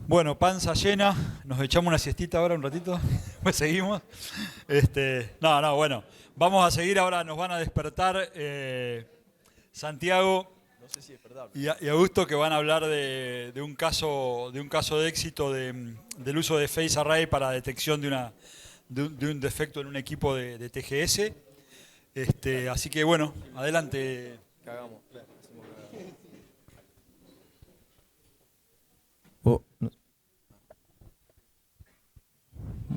Bueno, panza llena, nos echamos una siestita ahora un ratito, pues seguimos. Bueno, vamos a seguir ahora, nos van a despertar Santiago y Augusto, que van a hablar de un caso de éxito del uso de Face Array para detección de un defecto en un equipo de TGS. Así que bueno, adelante. Cagamos.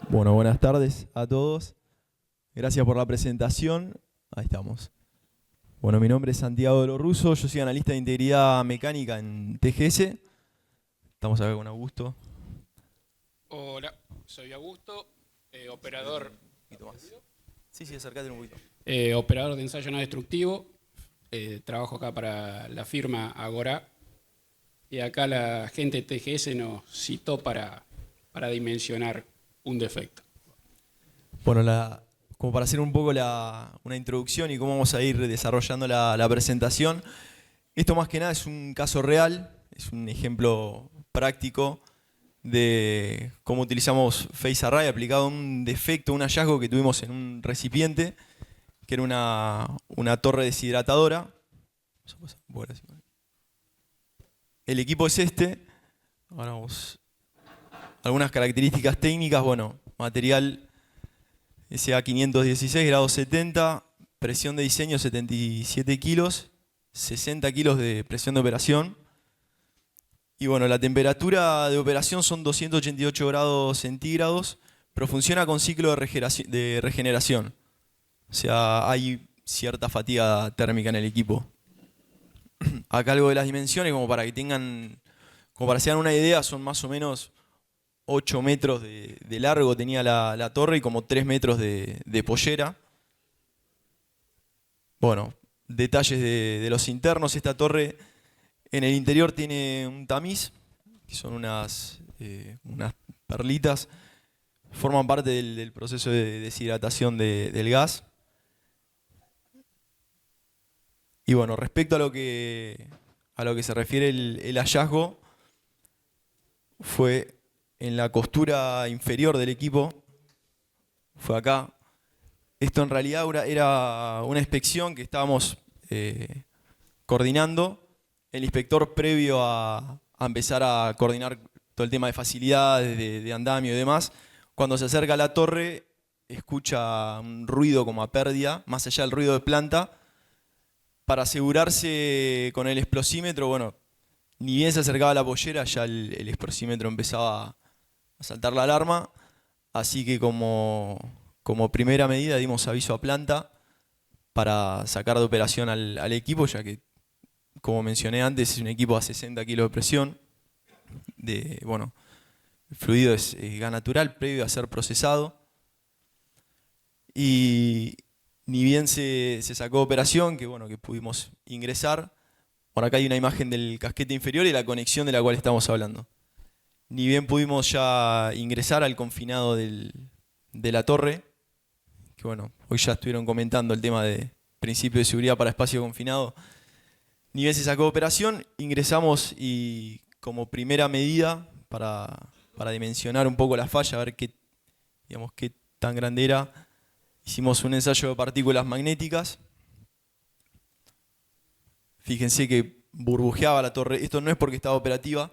Bueno, buenas tardes a todos. Gracias por la presentación. Ahí estamos. Bueno, mi nombre es Santiago de lo Russo, yo soy analista de integridad mecánica en TGS. Estamos acá con Augusto. Hola, soy Augusto, operador, Un poquito más. Sí, acércate un poquito. operador de ensayo no destructivo. Trabajo acá para la firma Agora. Y acá la gente de TGS nos citó para dimensionar un defecto. Bueno, como para hacer un poco una introducción y cómo vamos a ir desarrollando la presentación. Esto más que nada es un caso real, es un ejemplo práctico de cómo utilizamos Face Array aplicado a un defecto, un hallazgo que tuvimos en un recipiente, que era una torre deshidratadora. El equipo es este. Ahora vamos. Algunas características técnicas, bueno, material SA516, grado 70, presión de diseño 77 kilos, 60 kilos de presión de operación. Y bueno, la temperatura de operación son 288 grados centígrados, pero funciona con ciclo de regeneración. O sea, hay cierta fatiga térmica en el equipo. Acá algo de las dimensiones, como para que se hagan una idea, son más o menos 8 metros de largo tenía la torre y como 3 metros de pollera. Bueno, detalles de los internos. Esta torre en el interior tiene un tamiz, que son unas perlitas, forman parte del proceso de deshidratación del gas. Y bueno, respecto a lo que se refiere el hallazgo, fue en la costura inferior del equipo, fue acá. Esto en realidad era una inspección que estábamos coordinando. El inspector, previo a empezar a coordinar todo el tema de facilidades, de andamio y demás, cuando se acerca a la torre, escucha un ruido como a pérdida, más allá del ruido de planta. Para asegurarse con el explosímetro, bueno, ni bien se acercaba a la pollera, ya el explosímetro empezaba a saltar la alarma. Así que como primera medida dimos aviso a planta para sacar de operación al equipo, ya que, como mencioné antes, es un equipo a 60 kilos de presión. El fluido es gas natural previo a ser procesado. Y ni bien se sacó de operación, que pudimos ingresar. Por acá hay una imagen del casquete inferior y la conexión de la cual estamos hablando. Ni bien pudimos ya ingresar al confinado de la torre, que hoy ya estuvieron comentando el tema de principio de seguridad para espacio confinado. Ni bien se sacó de operación, ingresamos y como primera medida para dimensionar un poco la falla, a ver qué tan grande era, hicimos un ensayo de partículas magnéticas. Fíjense que burbujeaba la torre. Esto no es porque estaba operativa.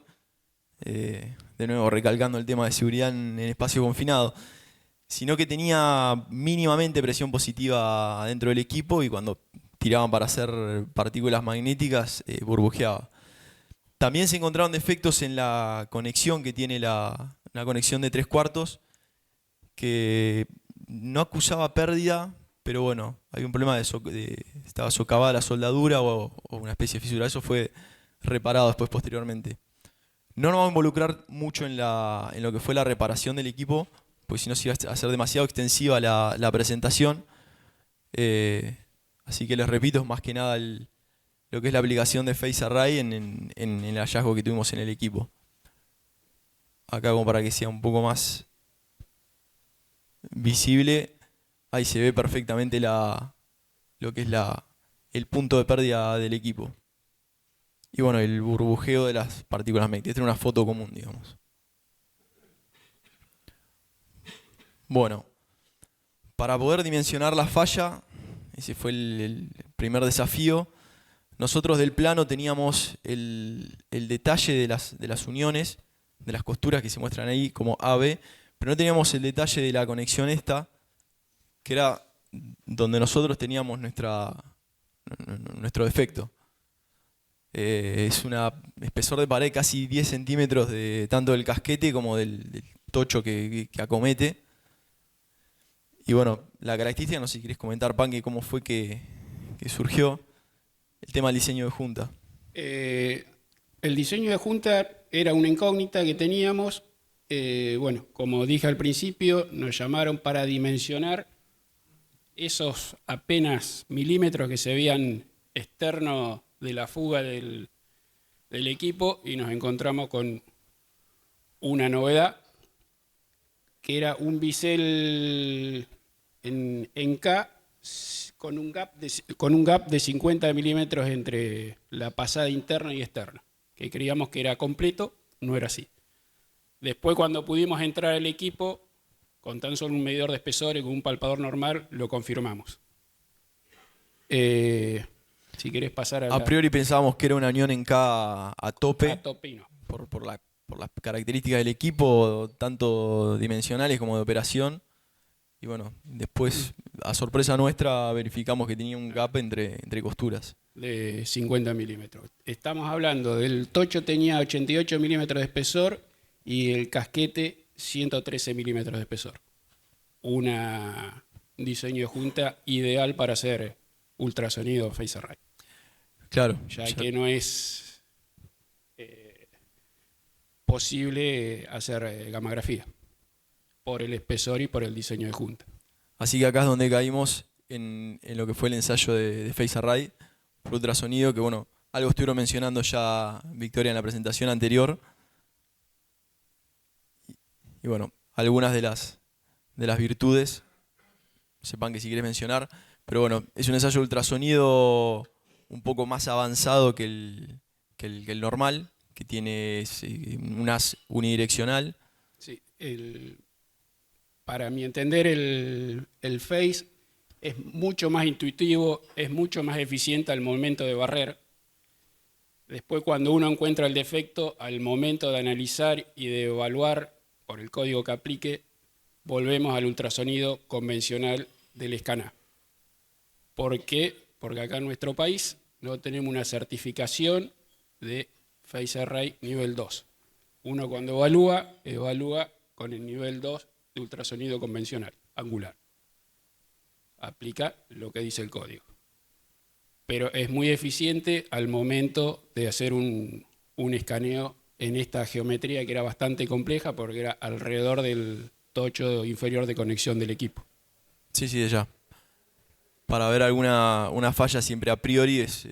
De nuevo, recalcando el tema de seguridad en espacio confinado. Sino que tenía mínimamente presión positiva dentro del equipo y cuando tiraban para hacer partículas magnéticas, burbujeaba. También se encontraron defectos en la conexión que tiene la conexión de 3/4, que no acusaba pérdida, pero bueno, hay un problema estaba socavada la soldadura o una especie de fisura. Eso fue reparado después posteriormente. No nos vamos a involucrar mucho en lo que fue la reparación del equipo, porque si no se iba a hacer demasiado extensiva la presentación. Así que les repito, es más que nada lo que es la aplicación de Face Array en el hallazgo que tuvimos en el equipo. Acá, como para que sea un poco más visible, ahí se ve perfectamente lo que es el punto de pérdida del equipo. Y bueno, el burbujeo de las partículas magnéticas. Esta es una foto común, digamos. Bueno, para poder dimensionar la falla, ese fue el primer desafío. Nosotros del plano teníamos el detalle de las uniones, de las costuras que se muestran ahí como AB, pero no teníamos el detalle de la conexión esta, que era donde nosotros teníamos nuestro defecto. Es un espesor de pared casi 10 centímetros de tanto del casquete como del tocho que acomete. Y bueno, la característica, no sé si querés comentar, Panque, cómo fue que surgió el tema del diseño de junta. El diseño de junta era una incógnita que teníamos. Bueno, como dije al principio, nos llamaron para dimensionar esos apenas milímetros que se veían externos de la fuga del equipo y nos encontramos con una novedad, que era un bisel en K con un gap de 50 milímetros entre la pasada interna y externa, que creíamos que era completo, no era así. Después, cuando pudimos entrar al equipo, con tan solo un medidor de espesor y con un palpador normal, lo confirmamos. Si querés pasar a A priori pensábamos que era una unión en K a tope. a tope y no. Por las características del equipo, tanto dimensionales como de operación. Y bueno, después, a sorpresa nuestra, verificamos que tenía un gap entre costuras. De 50 milímetros. Estamos hablando del tocho tenía 88 milímetros de espesor y el casquete 113 milímetros de espesor. Un diseño de junta ideal para hacer ultrasonido phase array. Claro. Ya que no es posible hacer gammagrafía por el espesor y por el diseño de junta. Así que acá es donde caímos en lo que fue el ensayo de phase array por ultrasonido, que bueno, algo estuvieron mencionando ya Victoria en la presentación anterior. Y bueno, algunas de las virtudes, sepan que si quieres mencionar, pero bueno, es un ensayo de ultrasonido un poco más avanzado que el normal, que tiene un haz unidireccional. Sí, para mi entender el phase es mucho más intuitivo, es mucho más eficiente al momento de barrer. Después, cuando uno encuentra el defecto, al momento de analizar y de evaluar por el código que aplique, volvemos al ultrasonido convencional del escana. ¿Por qué? Porque acá en nuestro país no tenemos una certificación de phase array nivel 2. Uno cuando evalúa con el nivel 2 de ultrasonido convencional, angular. Aplica lo que dice el código. Pero es muy eficiente al momento de hacer un escaneo en esta geometría que era bastante compleja porque era alrededor del tocho inferior de conexión del equipo. Sí, de ya. Para ver una falla siempre a priori es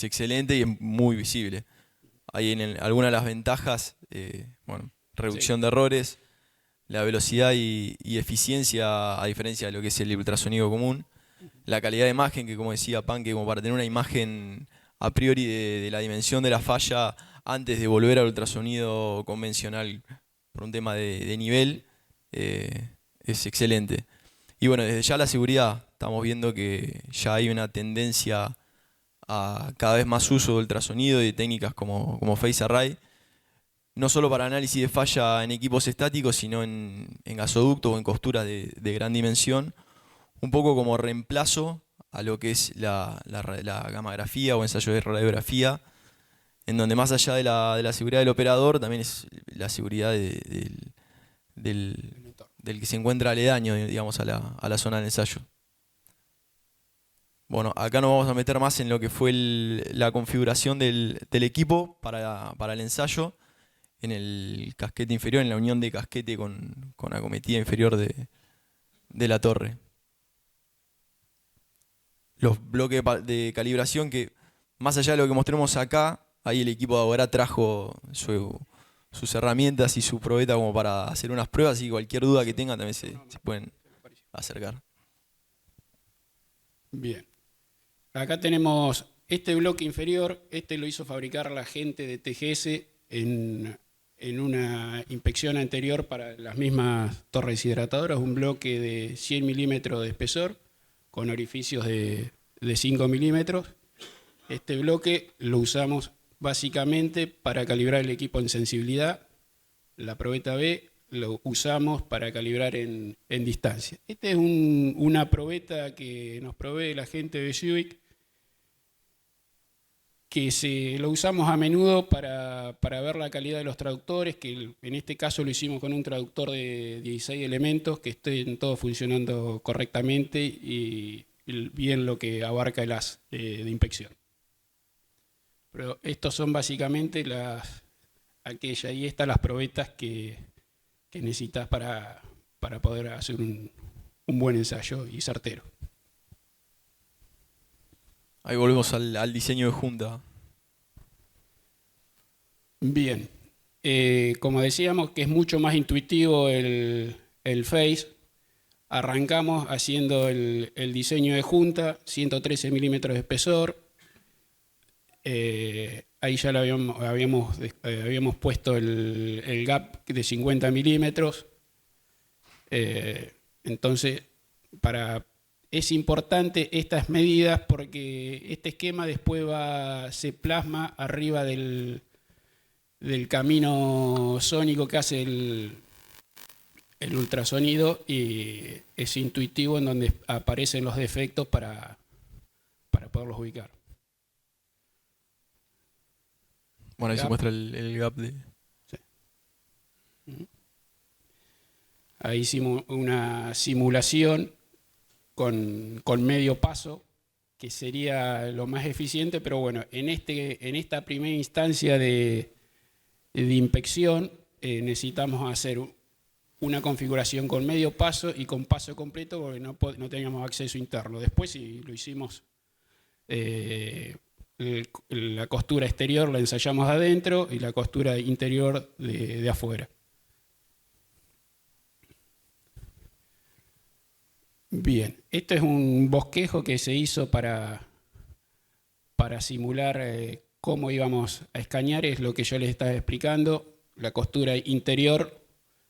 excelente y es muy visible. Hay algunas de las ventajas, bueno, reducción de errores, la velocidad y eficiencia a diferencia de lo que es el ultrasonido común. La calidad de imagen, que como decía Panque, como para tener una imagen a priori de la dimensión de la falla antes de volver al ultrasonido convencional por un tema de nivel, es excelente. Y bueno, desde ya la seguridad, estamos viendo que ya hay una tendencia a cada vez más uso de ultrasonido y de técnicas como phase array, no solo para análisis de falla en equipos estáticos, sino en gasoductos o en costuras de gran dimensión, un poco como reemplazo a lo que es la gammagrafía o ensayo de radiografía, en donde más allá de la seguridad del operador, también es la seguridad del que se encuentra aledaño, digamos, a la zona del ensayo. Bueno, acá nos vamos a meter más en lo que fue la configuración del equipo para el ensayo, en el casquete inferior, en la unión de casquete con acometida inferior de la torre. Los bloques de calibración que, más allá de lo que mostremos acá, ahí el equipo de Agorá trajo sus herramientas y su probeta como para hacer unas pruebas, y cualquier duda que tengan también se pueden acercar. Bien. Acá tenemos este bloque inferior, este lo hizo fabricar la gente de TGS en en una inspección anterior para las mismas torres hidratadoras, un bloque de 100 milímetros de espesor con orificios de 5 milímetros. Este bloque lo usamos básicamente para calibrar el equipo en sensibilidad. La probeta B lo usamos para calibrar en distancia. Esta es una probeta que nos provee la gente de Buick, que lo usamos a menudo para ver la calidad de los traductores, que en este caso lo hicimos con un traductor de 16 elementos, que estén todos funcionando correctamente y bien lo que abarca el haz de inspección. Pero estos son básicamente las probetas que necesitas para poder hacer un buen ensayo y certero. Ahí volvemos al diseño de junta. Bien, como decíamos que es mucho más intuitivo el FACE, arrancamos haciendo el diseño de junta, 113 milímetros de espesor. Ahí ya habíamos puesto el gap de 50 milímetros. Entonces, es importante estas medidas porque este esquema después se plasma arriba del camino sónico que hace el ultrasonido, y es intuitivo en donde aparecen los defectos para poderlos ubicar. Bueno, ahí se muestra el gap de... Sí. Ahí hicimos una simulación con medio paso, que sería lo más eficiente, pero bueno, en esta primera instancia de inspección necesitamos hacer una configuración con medio paso y con paso completo porque no teníamos acceso interno. Después sí lo hicimos, la costura exterior la ensayamos adentro y la costura interior de afuera. Bien, esto es un bosquejo que se hizo para simular cómo íbamos a escanear, es lo que yo les estaba explicando. La costura interior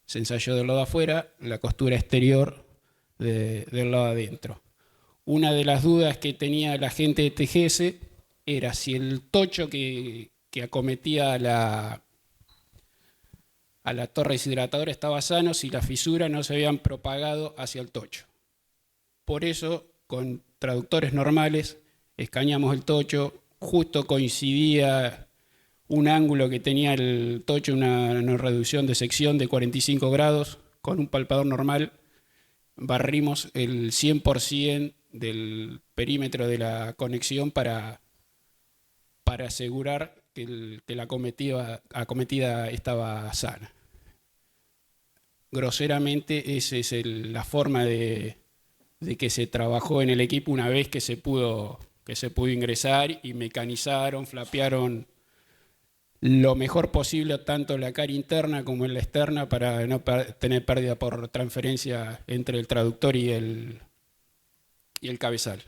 se ensayó del lado de afuera, la costura exterior del lado de adentro. Una de las dudas que tenía la gente de TGS era si el tocho que acometía a la torre deshidratadora estaba sano, si las fisuras no se habían propagado hacia el tocho. Por eso, con traductores normales, escaneamos el tocho, justo coincidía un ángulo que tenía el tocho, una reducción de sección de 45 grados, con un palpador normal barrimos el 100% del perímetro de la conexión para asegurar que la acometida estaba sana. Groseramente, esa es la forma de que se trabajó en el equipo una vez que se pudo ingresar y mecanizaron, flapearon lo mejor posible tanto la cara interna como en la externa para no tener pérdida por transferencia entre el traductor y el cabezal.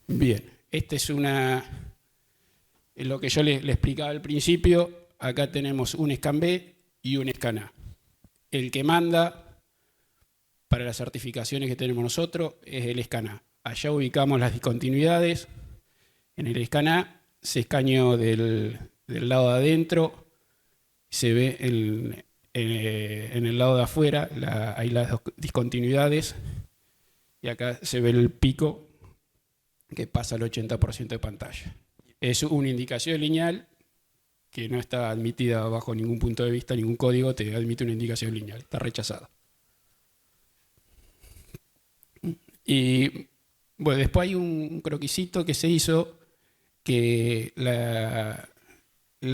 Bien, este es lo que yo le explicaba al principio. Acá tenemos un scan B y un scan A. El que manda para las certificaciones que tenemos nosotros es el scan A. Allá ubicamos las discontinuidades. En el scan A se escaneó del lado de adentro, se ve en el lado de afuera, hay las discontinuidades, y acá se ve el pico que pasa al 80% de pantalla. Es una indicación lineal que no está admitida bajo ningún punto de vista, ningún código te admite una indicación lineal, está rechazada. Y bueno, después hay un croquisito que se hizo, que la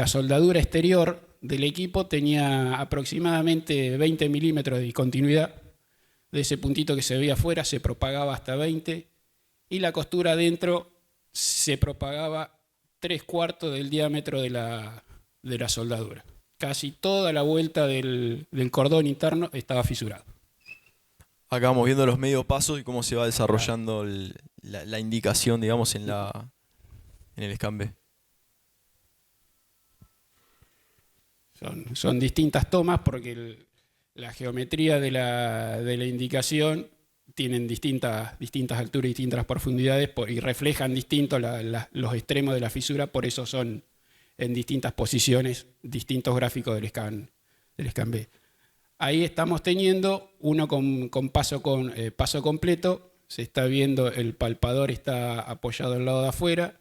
soldadura exterior del equipo tenía aproximadamente 20 milímetros de discontinuidad. De ese puntito que se veía afuera se propagaba hasta 20, y la costura adentro se propagaba 3/4 del diámetro de la soldadura. Casi toda la vuelta del cordón interno estaba fisurado. Acá vamos viendo los medio pasos y cómo se va desarrollando la indicación, digamos, en el scan B. Son distintas tomas porque la geometría de la indicación tienen distintas alturas y distintas profundidades y reflejan distinto los extremos de la fisura, por eso son en distintas posiciones, distintos gráficos del scan B. Ahí estamos teniendo uno con paso completo, se está viendo el palpador está apoyado al lado de afuera,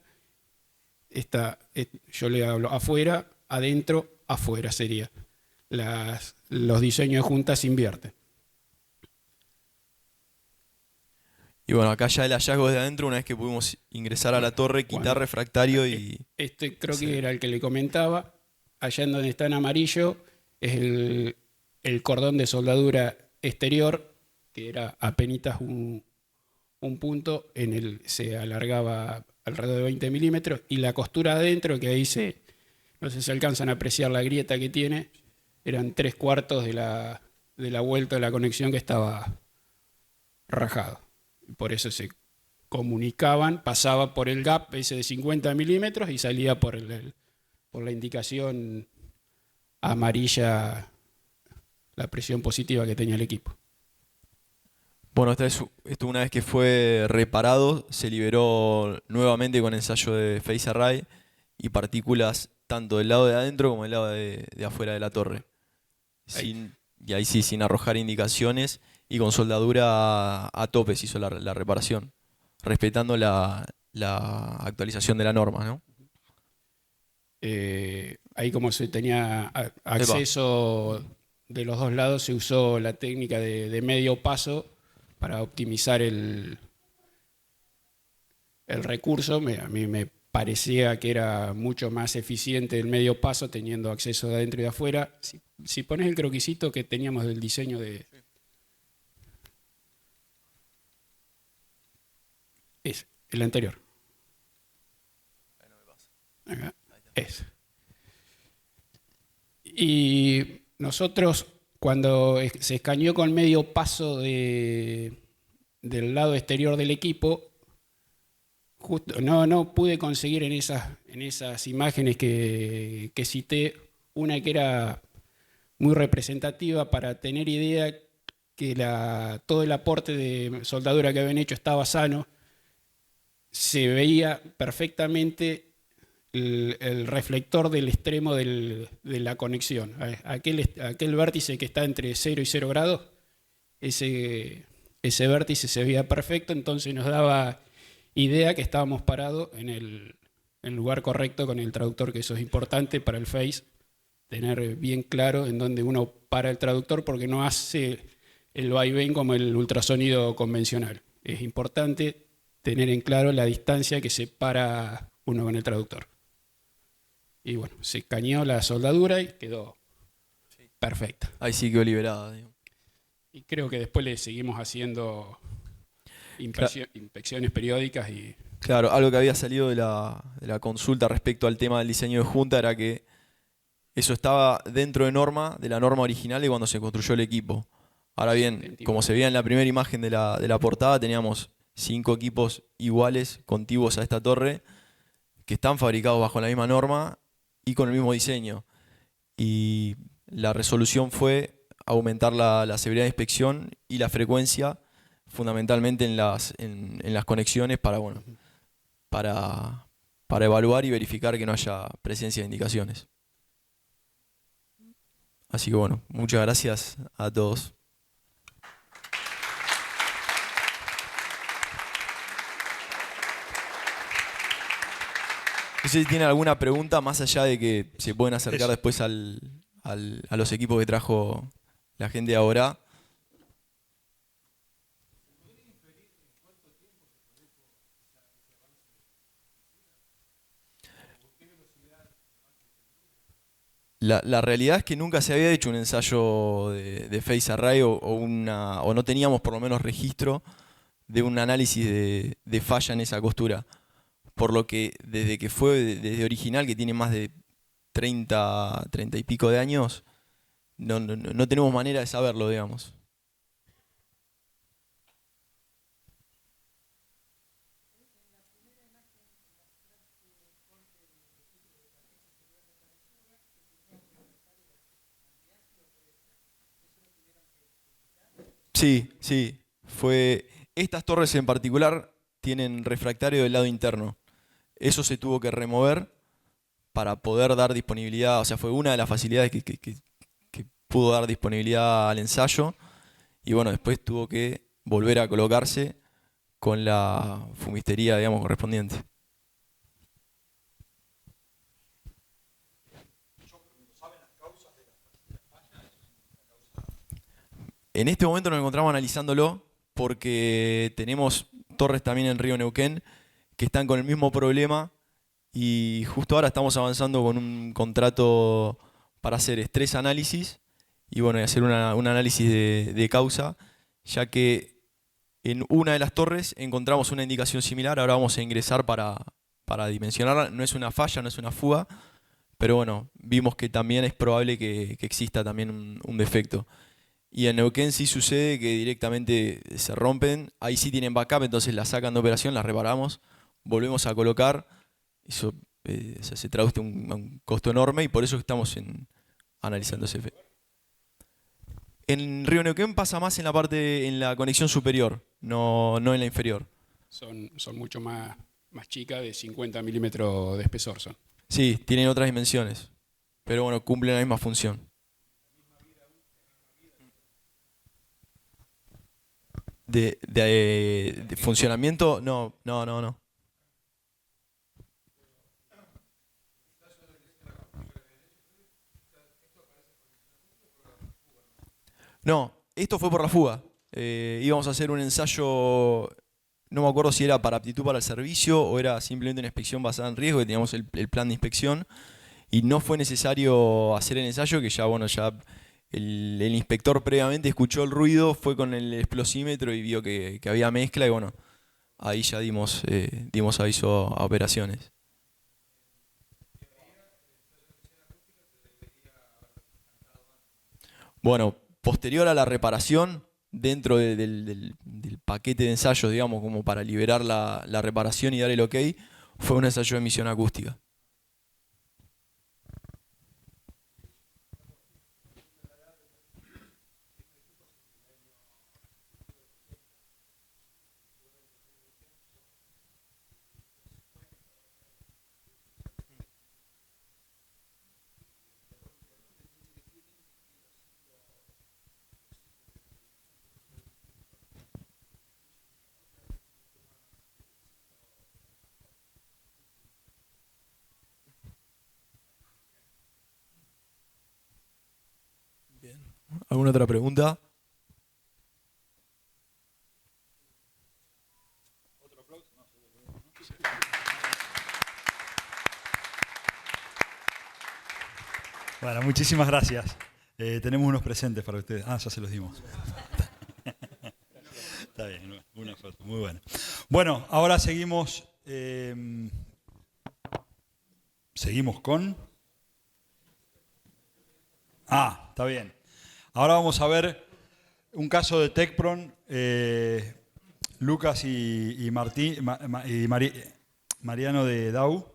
yo le hablo afuera, adentro, afuera sería. Los diseños de juntas se invierten. Y bueno, acá ya el hallazgo de adentro, una vez que pudimos ingresar a la torre, quitar refractario y... Este creo que era el que le comentaba. Allá en donde está en amarillo es el cordón de soldadura exterior, que era apenas un punto, se alargaba alrededor de 20 milímetros, y la costura adentro, que ahí no sé si alcanzan a apreciar la grieta que tiene, eran 3/4 de la vuelta de la conexión que estaba rajado. Por eso se comunicaban, pasaba por el gap ese de 50 milímetros y salía por la indicación amarilla, la presión positiva que tenía el equipo. Bueno, esto una vez que fue reparado, se liberó nuevamente con ensayo de phase array y partículas tanto del lado de adentro como del lado de afuera de la torre. Y ahí sí, sin arrojar indicaciones y con soldadura a tope se hizo la reparación, respetando la actualización de la norma, ¿no? Ahí como se tenía acceso de los dos lados, se usó la técnica de medio paso para optimizar el recurso. A mí me parecía que era mucho más eficiente el medio paso teniendo acceso de adentro y de afuera. Si pones el croquisito que teníamos del diseño de... Es el anterior. Acá. Es. Y nosotros, cuando se escaneó con medio paso del lado exterior del equipo, justo, no pude conseguir en esas imágenes que cité una que era muy representativa para tener idea que todo el aporte de soldadura que habían hecho estaba sano. Se veía perfectamente el reflector del extremo de la conexión. Aquel vértice que está entre 0 y 0 grados, ese vértice se veía perfecto, entonces nos daba idea que estábamos parados en el lugar correcto con el traductor, que eso es importante para el Face, tener bien claro en dónde uno para el traductor, porque no hace el vaivén como el ultrasonido convencional. Es importante tener en claro la distancia que separa uno con el traductor. Y bueno, se escaneó la soldadura y quedó perfecta. Ahí sí quedó liberada, digamos. Y creo que después le seguimos haciendo inspecciones periódicas y... Claro, algo que había salido de la consulta respecto al tema del diseño de junta era que eso estaba dentro de la norma original de cuando se construyó el equipo. Ahora bien, como se veía en la primera imagen de la portada, teníamos 5 equipos iguales, contiguos a esta torre, que están fabricados bajo la misma norma y con el mismo diseño. Y la resolución fue aumentar la severidad de inspección y la frecuencia, fundamentalmente en las conexiones para evaluar y verificar que no haya presencia de indicaciones. Así que bueno, muchas gracias a todos. No sé si tienen alguna pregunta más allá de que se pueden acercar después a los equipos que trajo la gente de ahora. La realidad es que nunca se había hecho un ensayo de phase array o no teníamos por lo menos registro de un análisis de falla en esa costura. Por lo que desde original, que tiene más de 30 y pico de años, no tenemos manera de saberlo, digamos. Sí, sí. Estas torres en particular tienen refractario del lado interno. Eso se tuvo que remover para poder dar disponibilidad, o sea, fue una de las facilidades que pudo dar disponibilidad al ensayo. Y bueno, después tuvo que volver a colocarse con la fumistería, digamos, correspondiente. En este momento nos encontramos analizándolo porque tenemos torres también en Río Neuquén que están con el mismo problema y justo ahora estamos avanzando con un contrato para hacer estrés análisis y bueno, y hacer un análisis de causa, ya que en una de las torres encontramos una indicación similar. Ahora vamos a ingresar para dimensionarla. No es una falla, no es una fuga, pero bueno, vimos que también es probable que exista también un defecto. Y en Neuquén sí sucede que directamente se rompen, ahí sí tienen backup, entonces la sacan de operación, la reparamos, volvemos a colocar, eso o sea, se traduce a un costo enorme y por eso estamos analizando ese efecto. En Río Neuquén pasa más en la parte, en la conexión superior, no en la inferior. Son mucho más chicas, de 50 milímetros de espesor son. Sí, tienen otras dimensiones, pero bueno, cumplen la misma función. De funcionamiento, no. No, esto fue por la fuga. Íbamos a hacer un ensayo, no me acuerdo si era para aptitud para el servicio o era simplemente una inspección basada en riesgo, que teníamos el plan de inspección y no fue necesario hacer el ensayo, que ya, bueno, ya el inspector previamente escuchó el ruido, fue con el explosímetro y vio que había mezcla y bueno, ahí ya dimos aviso a operaciones. Bueno, posterior a la reparación, dentro del paquete de ensayos, digamos, como para liberar la reparación y dar el ok, fue un ensayo de emisión acústica. ¿Alguna otra pregunta? Bueno, muchísimas gracias. Tenemos unos presentes para ustedes. Ah, ya se los dimos. Está bien, una foto, muy buena. Bueno, ahora seguimos con... Ah, está bien. Ahora vamos a ver un caso de Tecpron. Lucas y Mariano de Dau.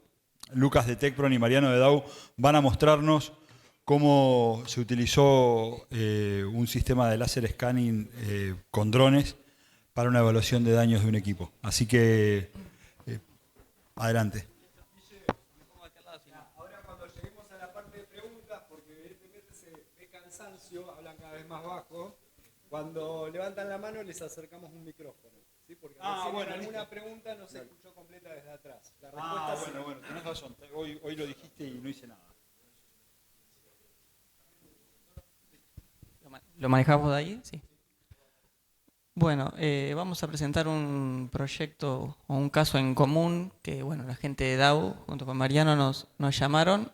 Lucas de Tecpron y Mariano de Dau van a mostrarnos cómo se utilizó un sistema de láser scanning con drones para una evaluación de daños de un equipo. Así que, adelante. Ahora cuando lleguemos a la parte de preguntas, porque evidentemente se ve cansancio, hablan cada vez más bajo, cuando levantan la mano les acercamos un micrófono. ¿Sí? Porque bueno, alguna pregunta no se escuchó completa desde atrás. La respuesta bueno, tenés razón. Hoy lo dijiste y no hice nada. ¿Lo manejamos de ahí? Sí. Bueno, vamos a presentar un proyecto o un caso en común que, bueno, la gente de DAO junto con Mariano nos llamaron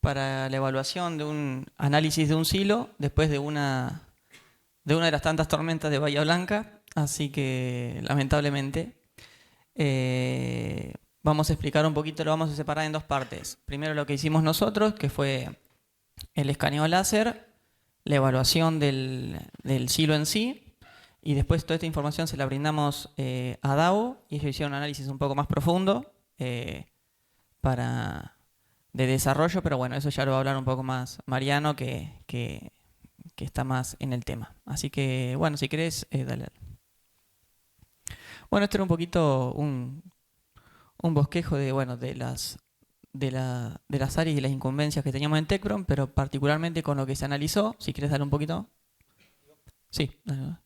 para la evaluación de un análisis de un silo después de una de las tantas tormentas de Bahía Blanca. Así que, lamentablemente, vamos a explicar un poquito, lo vamos a separar en dos partes. Primero lo que hicimos nosotros, que fue el escaneo láser, la evaluación del silo en sí, y después toda esta información se la brindamos a DAO y ellos hicieron un análisis un poco más profundo de desarrollo, pero bueno, eso ya lo va a hablar un poco más Mariano, que que está más en el tema. Así que, bueno, si querés, dale. Bueno, esto era un poquito un bosquejo de, bueno, de las áreas y las incumbencias que teníamos en TechBrom, pero particularmente con lo que se analizó. Si quieres darle un poquito. Sí,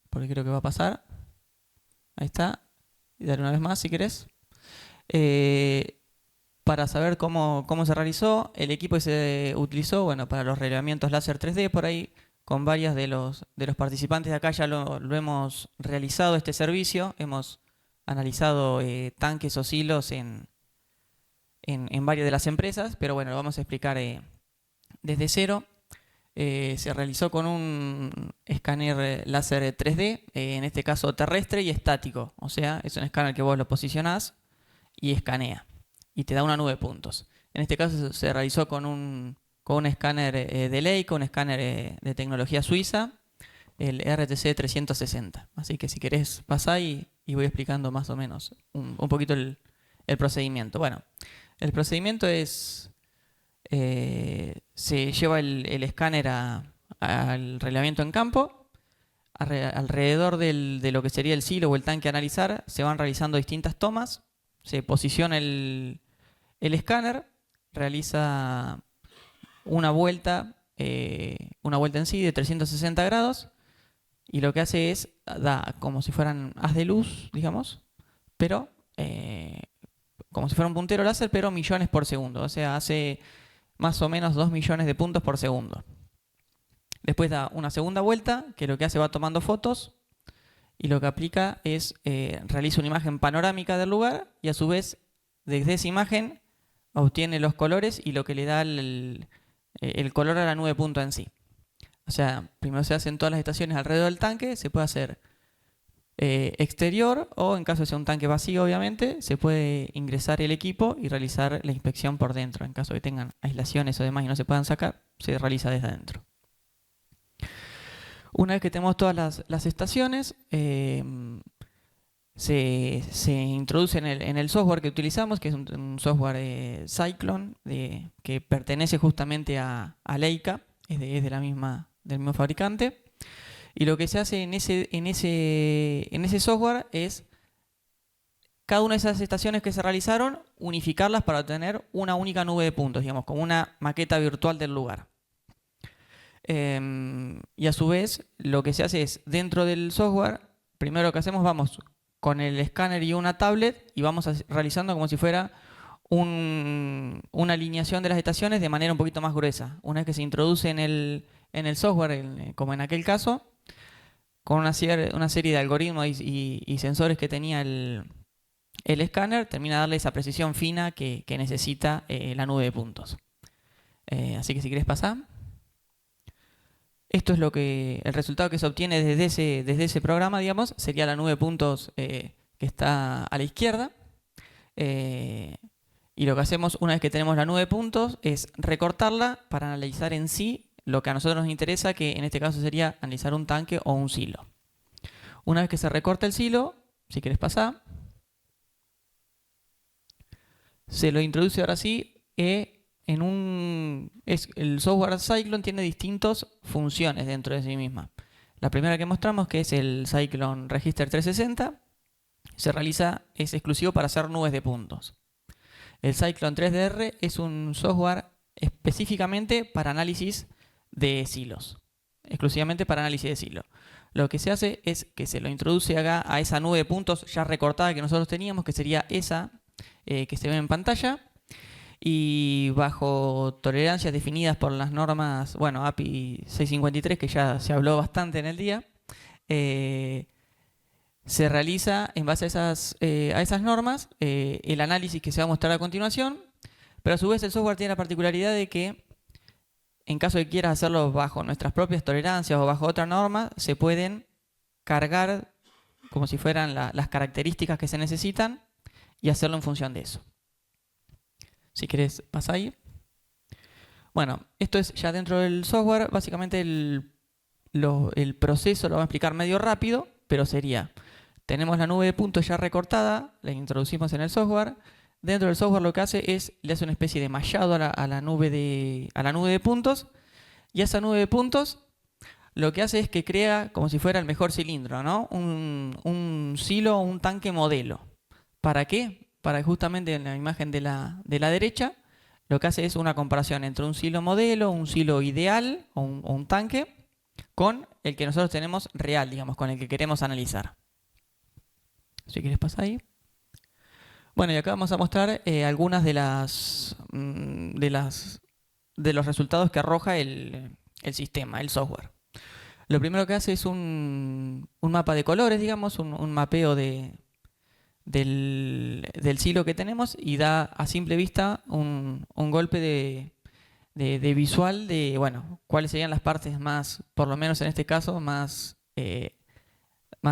porque creo que va a pasar. Ahí está. Y dale una vez más si querés. Para saber cómo se realizó, el equipo que se utilizó, bueno, para los relevamientos láser 3D, por ahí con varios de los participantes de acá ya lo hemos realizado este servicio. Hemos analizado tanques o silos en varias de las empresas, pero bueno, lo vamos a explicar desde cero. Se realizó con un escáner láser 3D, en este caso terrestre y estático. O sea, es un escáner que vos lo posicionás y escanea y te da una nube de puntos. En este caso se realizó con un escáner de Leica, un escáner de tecnología suiza, el RTC 360. Así que si querés pasá y voy explicando más o menos un poquito el procedimiento. Bueno, el procedimiento es... se lleva el escáner al relevamiento en campo. Alrededor de lo que sería el silo o el tanque a analizar se van realizando distintas tomas. Se posiciona el escáner, realiza una vuelta en sí de 360 grados y lo que hace es, da como si fueran haz de luz, digamos, pero como si fuera un puntero láser, pero millones por segundo. O sea, hace más o menos 2 millones de puntos por segundo. Después da una segunda vuelta, que lo que hace va tomando fotos y lo que aplica es, realiza una imagen panorámica del lugar y a su vez, desde esa imagen, obtiene los colores y lo que le da el color a la nube de punto en sí. O sea, primero se hacen todas las estaciones alrededor del tanque, se puede hacer exterior o en caso de ser un tanque vacío, obviamente, se puede ingresar el equipo y realizar la inspección por dentro. En caso de que tengan aislaciones o demás y no se puedan sacar, se realiza desde adentro. Una vez que tenemos todas las estaciones, se introduce en el software que utilizamos, que es un software Cyclone, que pertenece justamente a Leica, es del mismo fabricante. Y lo que se hace en ese software es cada una de esas estaciones que se realizaron, unificarlas para obtener una única nube de puntos, digamos, como una maqueta virtual del lugar. Y a su vez, lo que se hace es, dentro del software, primero lo que hacemos, vamos con el escáner y una tablet y vamos realizando como si fuera una alineación de las estaciones de manera un poquito más gruesa. Una vez que se introduce en el software, como en aquel caso, con una serie de algoritmos y sensores que tenía el escáner, termina de darle esa precisión fina que necesita la nube de puntos. Así que si querés pasar. Esto es el resultado que se obtiene desde ese programa, digamos, sería la nube de puntos que está a la izquierda. Y lo que hacemos una vez que tenemos la nube de puntos es recortarla para analizar en sí lo que a nosotros nos interesa, que en este caso sería analizar un tanque o un silo. Una vez que se recorta el silo, si querés pasar, se lo introduce ahora sí el software Cyclone tiene distintas funciones dentro de sí misma. La primera que mostramos, que es el Cyclone Register 360, es exclusivo para hacer nubes de puntos. El Cyclone 3DR es un software específicamente para análisis de silos, exclusivamente para análisis de silo. Lo que se hace es que se lo introduce acá a esa nube de puntos ya recortada que nosotros teníamos, que sería esa que se ve en pantalla, y bajo tolerancias definidas por las normas, bueno, API 653, que ya se habló bastante en el día, se realiza en base a esas normas el análisis que se va a mostrar a continuación, pero a su vez el software tiene la particularidad de que en caso de que quieras hacerlo bajo nuestras propias tolerancias o bajo otra norma, se pueden cargar como si fueran las características que se necesitan y hacerlo en función de eso. Si querés, pasa ahí. Bueno, esto es ya dentro del software. Básicamente el proceso lo vamos a explicar medio rápido, pero sería, tenemos la nube de puntos ya recortada, la introducimos en el software. Dentro del software lo que hace es, le hace una especie de mallado a la nube de puntos, y a esa nube de puntos lo que hace es que crea como si fuera el mejor cilindro, ¿no? Un silo o un tanque modelo. ¿Para qué? Para que justamente en la imagen de la derecha, lo que hace es una comparación entre un silo modelo, un silo ideal o un tanque, con el que nosotros tenemos real, digamos, con el que queremos analizar. Si quieres pasar ahí. Bueno, y acá vamos a mostrar algunas de los resultados que arroja el sistema, el software. Lo primero que hace es un mapa de colores, digamos, un mapeo del silo que tenemos y da a simple vista un golpe de visual de, bueno, cuáles serían las partes más, por lo menos en este caso, más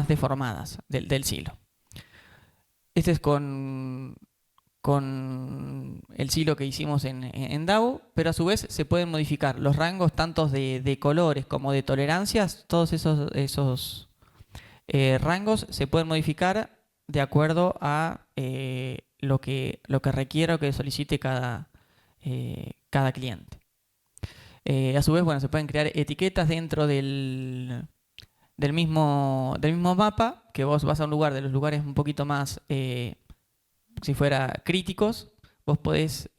deformadas del silo. Este es con el silo que hicimos en DAO, pero a su vez se pueden modificar los rangos tanto de colores como de tolerancias. Todos esos rangos se pueden modificar de acuerdo a lo que requiera o que solicite cada cliente. A su vez, bueno, se pueden crear etiquetas dentro del mismo mapa, que vos vas a un lugar, de los lugares un poquito más, si fuera críticos, vos podés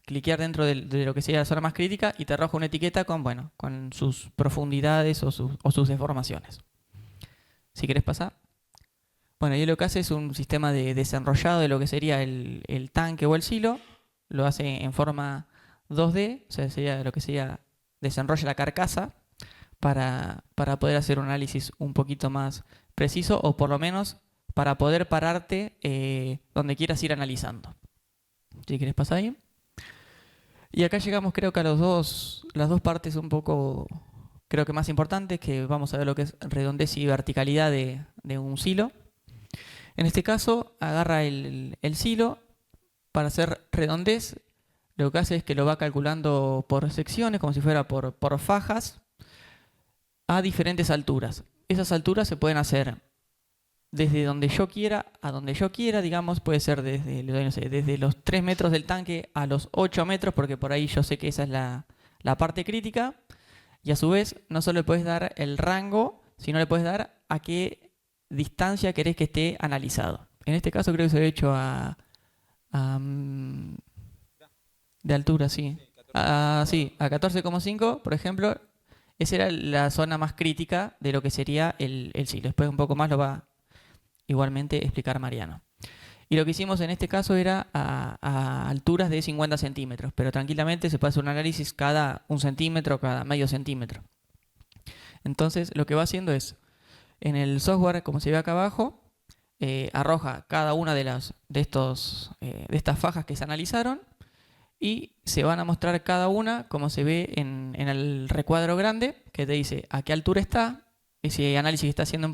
cliquear dentro de lo que sería la zona más crítica y te arroja una etiqueta con sus profundidades o sus deformaciones. Si querés pasar. Bueno, y lo que hace es un sistema de desenrollado de lo que sería el tanque o el silo. Lo hace en forma 2D, o sea, sería lo que sería desenrolla la carcasa para poder hacer un análisis un poquito más preciso, o por lo menos para poder pararte donde quieras ir analizando. Si quieres pasar ahí. Y acá llegamos, creo que a las dos partes un poco, creo que más importantes, que vamos a ver lo que es redondez y verticalidad de un silo. En este caso, agarra el silo para hacer redondez. Lo que hace es que lo va calculando por secciones, como si fuera por fajas, a diferentes alturas. Esas alturas se pueden hacer desde donde yo quiera a donde yo quiera, digamos, puede ser desde los 3 metros del tanque a los 8 metros, porque por ahí yo sé que esa es la parte crítica. Y a su vez, no solo le puedes dar el rango, sino le puedes dar a qué distancia querés que esté analizado. En este caso creo que se ha hecho de altura, sí. Sí, a 14,5, por ejemplo. Esa era la zona más crítica de lo que sería el silo. Después un poco más lo va igualmente explicar Mariano. Y lo que hicimos en este caso era a alturas de 50 centímetros, pero tranquilamente se puede hacer un análisis cada 1 centímetro, cada medio centímetro. Entonces lo que va haciendo es, en el software, como se ve acá abajo, arroja cada una de estas fajas que se analizaron y se van a mostrar cada una como se ve en el recuadro grande, que te dice a qué altura está, ese análisis que está haciendo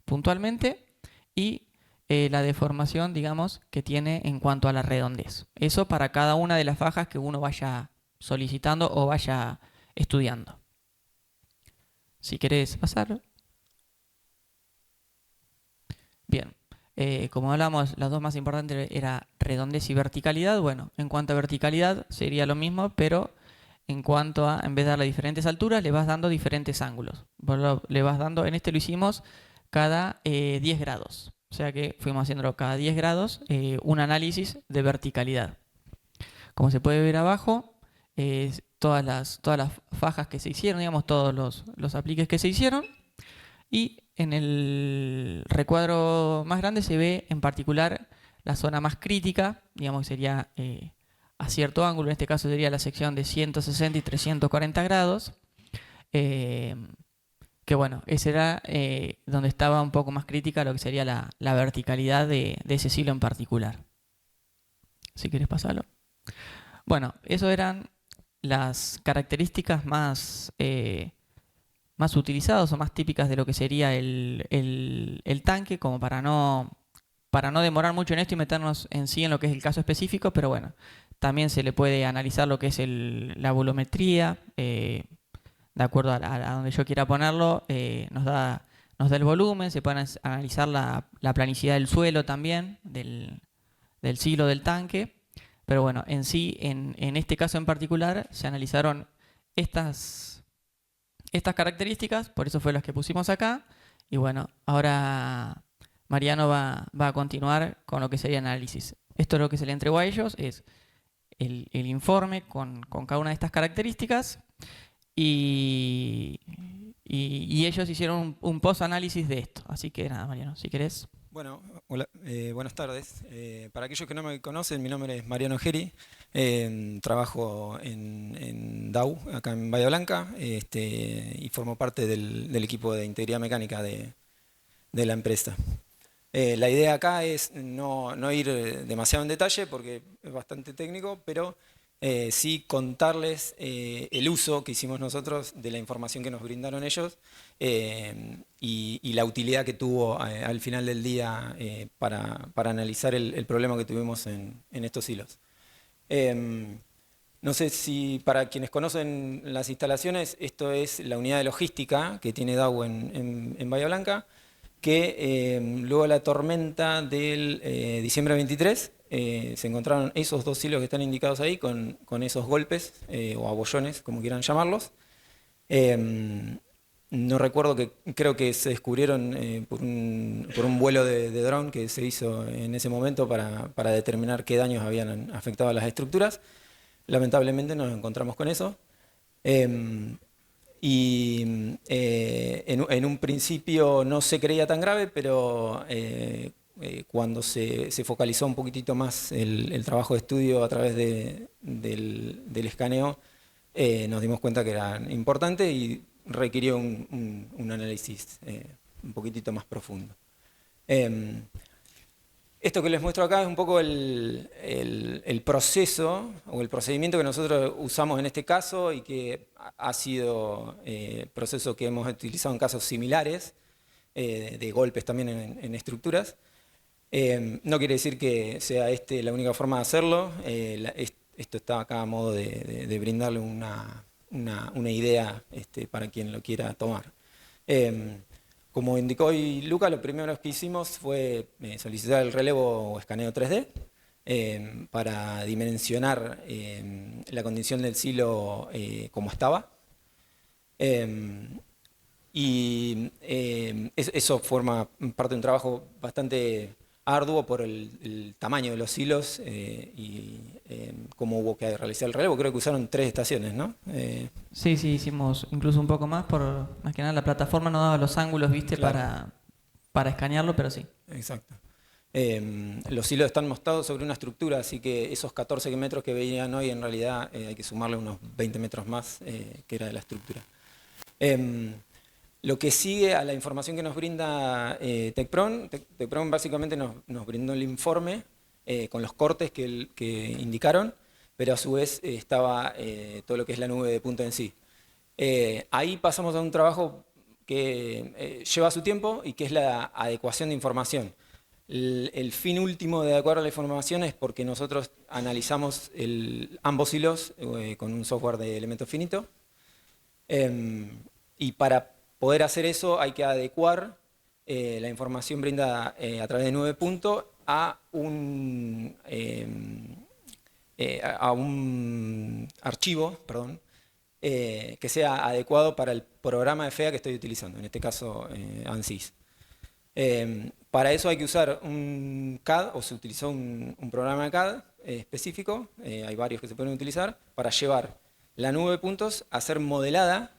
puntualmente, y la deformación, digamos, que tiene en cuanto a la redondez. Eso para cada una de las fajas que uno vaya solicitando o vaya estudiando. Si querés pasar. Bien. Como hablamos, las dos más importantes era redondez y verticalidad. Bueno, en cuanto a verticalidad sería lo mismo, pero en cuanto a, en vez de darle diferentes alturas, le vas dando diferentes ángulos. Le vas dando, en este lo hicimos cada 10 grados. O sea que fuimos haciéndolo cada 10 grados, un análisis de verticalidad. Como se puede ver abajo, todas las fajas que se hicieron, digamos, todos los apliques que se hicieron. Y en el recuadro más grande se ve en particular la zona más crítica, digamos que sería a cierto ángulo, en este caso sería la sección de 160 y 340 grados, que bueno, ese era donde estaba un poco más crítica lo que sería la verticalidad de ese silo en particular. Si quieres pasarlo. Bueno, eso eran las características más utilizadas o más típicas de lo que sería el tanque, como para no demorar mucho en esto y meternos en sí en lo que es el caso específico, pero bueno, también se le puede analizar lo que es la volumetría, de acuerdo a donde yo quiera ponerlo, nos da el volumen, se puede analizar la planicidad del suelo también, del silo del tanque, pero bueno, en sí, en este caso en particular, se analizaron estas estas características, por eso fue las que pusimos acá. Y bueno, ahora Mariano va a continuar con lo que sería análisis. Esto lo que se le entregó a ellos es el informe con cada una de estas características y ellos hicieron un post-análisis de esto. Así que nada, Mariano, si querés. Bueno, hola, buenas tardes. Para aquellos que no me conocen, mi nombre es Mariano Geri. Trabajo en DAU, acá en Bahía Blanca, y formo parte del equipo de integridad mecánica de la empresa. La idea acá es no ir demasiado en detalle porque es bastante técnico, pero sí contarles el uso que hicimos nosotros de la información que nos brindaron ellos y la utilidad que tuvo al final del día para analizar el problema que tuvimos en estos hilos. No sé si para quienes conocen las instalaciones, esto es la unidad de logística que tiene DAU en Bahía Blanca, que luego de la tormenta del diciembre 23 se encontraron esos 2 hilos que están indicados ahí con esos golpes o abollones, como quieran llamarlos. No recuerdo, creo que se descubrieron por un vuelo de dron que se hizo en ese momento para determinar qué daños habían afectado a las estructuras. Lamentablemente nos encontramos con eso. En un principio no se creía tan grave, pero cuando se focalizó un poquitito más el trabajo de estudio a través del escaneo, nos dimos cuenta que era importante y requirió un análisis un poquitito más profundo. Esto que les muestro acá es un poco el proceso o el procedimiento que nosotros usamos en este caso y que ha sido proceso que hemos utilizado en casos similares, de golpes también en estructuras. No quiere decir que sea la única forma de hacerlo. Esto está acá a modo de brindarle una idea para quien lo quiera tomar. Como indicó hoy Luca, lo primero que hicimos fue solicitar el relevo o escaneo 3D para dimensionar la condición del silo como estaba. Eso forma parte de un trabajo bastante arduo por el tamaño de los hilos y cómo hubo que realizar el relevo. Creo que usaron 3 estaciones, ¿no? Sí, hicimos incluso un poco más, más que nada la plataforma no daba los ángulos, ¿viste? Claro. Para escanearlo, pero sí. Exacto. Los hilos están montados sobre una estructura, así que esos 14 metros que veían hoy en realidad hay que sumarle unos 20 metros más que era de la estructura. Lo que sigue a la información que nos brinda TecPron básicamente nos brindó el informe con los cortes que indicaron, pero a su vez estaba todo lo que es la nube de punto en sí. Ahí pasamos a un trabajo que lleva su tiempo y que es la adecuación de información. El fin último de adecuar la información es porque nosotros analizamos ambos hilos con un software de elementos finitos y para poder hacer eso hay que adecuar la información brindada a través de 9 puntos a un archivo, que sea adecuado para el programa de FEA que estoy utilizando, en este caso ANSYS. Para eso hay que usar un CAD, o se utilizó un programa de CAD específico, hay varios que se pueden utilizar, para llevar la nube de puntos a ser modelada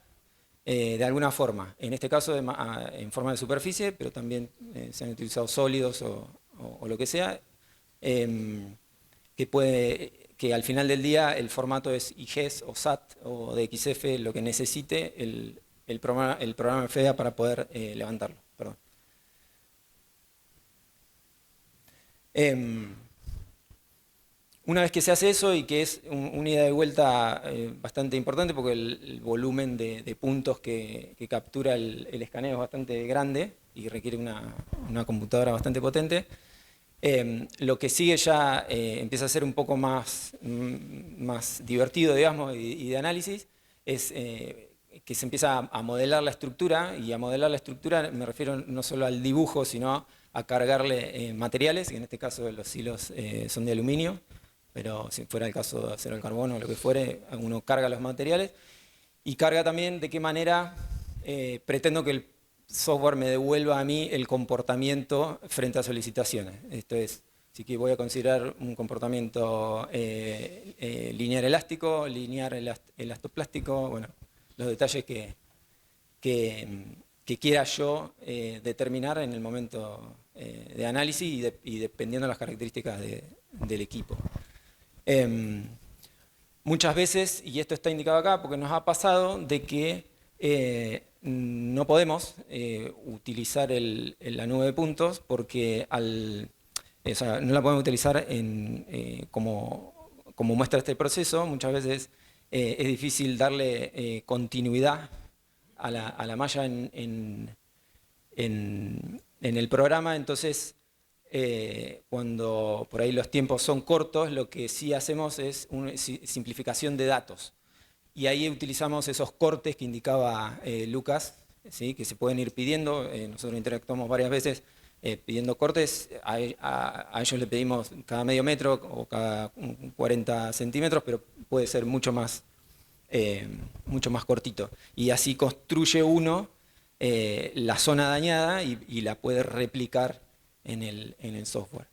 de alguna forma, en este caso en forma de superficie, pero también se han utilizado sólidos o lo que sea, que al final del día el formato es IGES o SAT o DXF, lo que necesite el programa de FEA para poder levantarlo. Perdón. Una vez que se hace eso y que es una ida de vuelta bastante importante porque el volumen de puntos que captura el escaneo es bastante grande y requiere una computadora bastante potente, lo que sigue ya empieza a ser un poco más divertido, digamos, y de análisis, es que se empieza a modelar la estructura, y a modelar la estructura me refiero no solo al dibujo, sino a cargarle materiales, que en este caso los hilos son de aluminio, pero si fuera el caso de acero al carbono o lo que fuere, uno carga los materiales Y carga también de qué manera pretendo que el software me devuelva a mí el comportamiento frente a solicitaciones. Esto es, si que voy a considerar un comportamiento lineal elástico, lineal elastoplástico, bueno, los detalles que quiera yo determinar en el momento de análisis y dependiendo de las características del equipo. Muchas veces, y esto está indicado acá porque nos ha pasado, de que no podemos utilizar la nube de puntos porque o sea, no la podemos utilizar como muestra este proceso. Muchas veces es difícil darle continuidad a la malla en el programa, entonces cuando por ahí los tiempos son cortos, lo que sí hacemos es una simplificación de datos. Y ahí utilizamos esos cortes que indicaba Lucas, ¿sí? Que se pueden ir pidiendo. Nosotros interactuamos varias veces pidiendo cortes. A ellos le pedimos cada medio metro o cada 40 centímetros, pero puede ser mucho más cortito. Y así construye uno la zona dañada y la puede replicar en el software.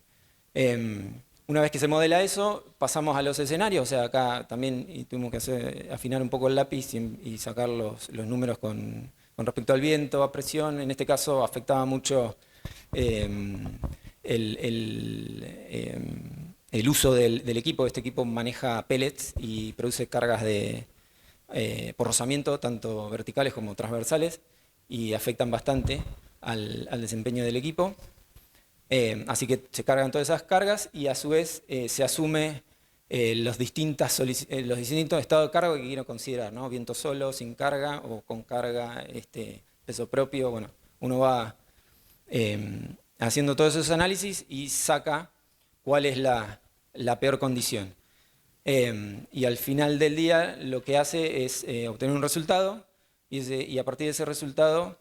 Una vez que se modela eso, pasamos a los escenarios. O sea, acá también tuvimos que afinar un poco el lápiz y sacar los números con respecto al viento, a presión. En este caso afectaba mucho el uso del equipo. Este equipo maneja pellets y produce cargas por rozamiento, tanto verticales como transversales, y afectan bastante al desempeño del equipo. Así que se cargan todas esas cargas y a su vez se asume los distintos estados de carga que quiero considerar, ¿no? Viento solo, sin carga o con carga, peso propio. Bueno, uno va haciendo todos esos análisis y saca cuál es la peor condición. Y al final del día lo que hace es obtener un resultado y a partir de ese resultado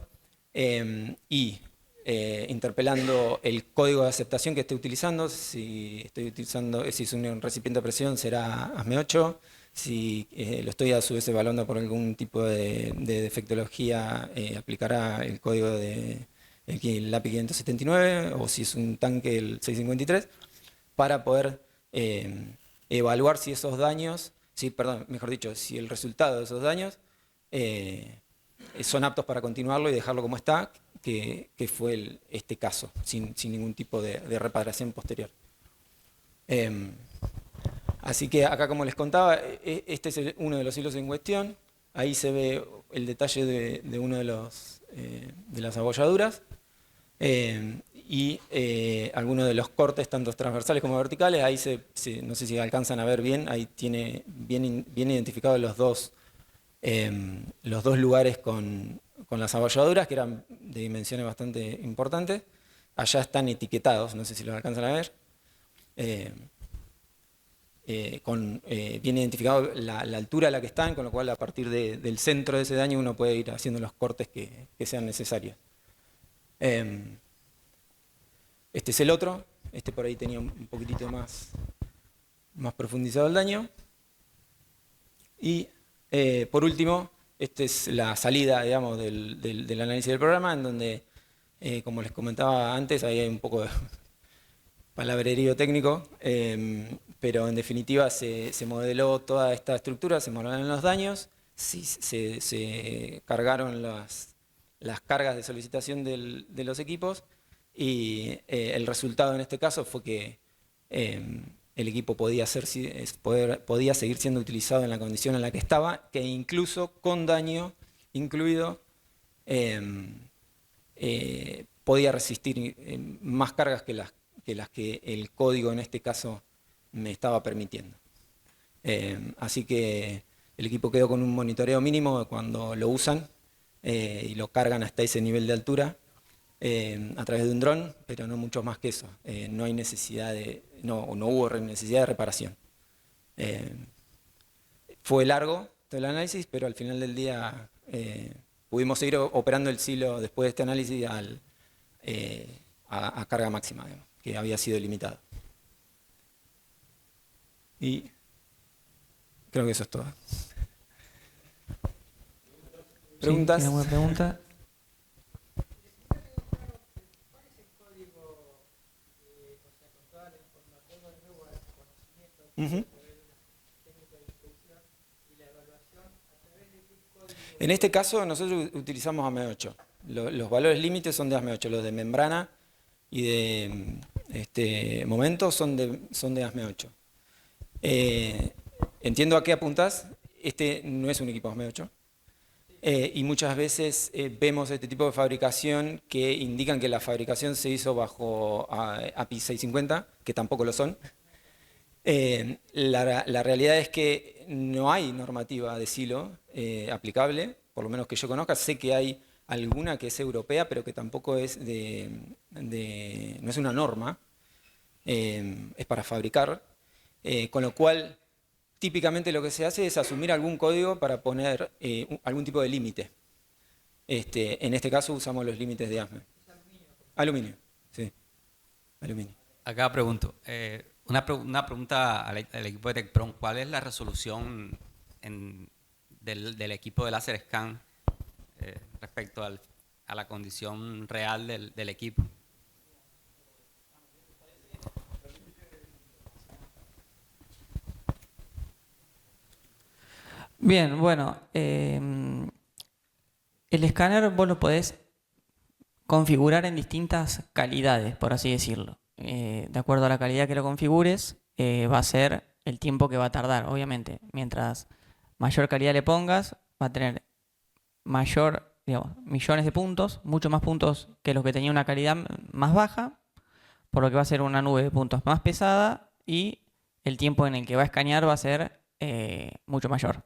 interpelando el código de aceptación que esté utilizando. Si es un recipiente de presión, será ASME8. Si lo estoy a su vez evaluando por algún tipo de defectología, aplicará el código el API 579, o si es un tanque, el 653, para poder evaluar si esos daños, si el resultado de esos daños son aptos para continuarlo y dejarlo como está, que fue este caso, sin ningún tipo de reparación posterior. Así que acá, como les contaba, este es uno de los hilos en cuestión. Ahí se ve el detalle de uno de las abolladuras y algunos de los cortes, tanto transversales como verticales. Ahí no sé si alcanzan a ver bien, ahí tiene bien identificados los dos lugares con las abolladuras, que eran de dimensiones bastante importantes. Allá están etiquetados, no sé si los alcanzan a ver. Bien identificado la altura a la que están, con lo cual a partir del centro de ese daño uno puede ir haciendo los cortes que sean necesarios. Este es el otro. Este por ahí tenía un poquitito más profundizado el daño. Y por último, esta es la salida, digamos, del análisis del programa, en donde, como les comentaba antes, ahí hay un poco de palabrerío técnico, pero en definitiva se modeló toda esta estructura, se modelaron los daños, se cargaron las cargas de solicitación de los equipos, y el resultado en este caso fue que el equipo podía seguir siendo utilizado en la condición en la que estaba, que incluso con daño incluido podía resistir más cargas que las que el código en este caso me estaba permitiendo. Así que el equipo quedó con un monitoreo mínimo cuando lo usan y lo cargan hasta ese nivel de altura a través de un dron, pero no mucho más que eso. No hay necesidad no hubo necesidad de reparación. Fue largo todo el análisis, pero al final del día pudimos seguir operando el silo después de este análisis a carga máxima, digamos, que había sido limitado. Y creo que eso es todo. preguntas. ¿Tiene alguna pregunta? Ujú. En este caso nosotros utilizamos AME8. Los valores límites son de ASME8, los de membrana y de momento son de ASME8. Entiendo a qué apuntás. Este no es un equipo ASME8. Y muchas veces vemos este tipo de fabricación que indican que la fabricación se hizo bajo API 650, que tampoco lo son. La realidad es que no hay normativa de silo aplicable, por lo menos que yo conozca. Sé que hay alguna que es europea, pero que tampoco es no es una norma, es para fabricar. Con lo cual, típicamente lo que se hace es asumir algún código para poner algún tipo de límite. En este caso usamos los límites de ASME. Aluminio, sí. Aluminio. Acá pregunto, una pregunta al equipo de TechProm. ¿Cuál es la resolución del equipo de láser scan respecto a la condición real del equipo? Bien, bueno, el escáner vos lo podés configurar en distintas calidades, por así decirlo. De acuerdo a la calidad que lo configures, va a ser el tiempo que va a tardar, obviamente. Mientras mayor calidad le pongas, va a tener mayor, digamos, millones de puntos, mucho más puntos que los que tenía una calidad más baja, por lo que va a ser una nube de puntos más pesada y el tiempo en el que va a escanear va a ser mucho mayor.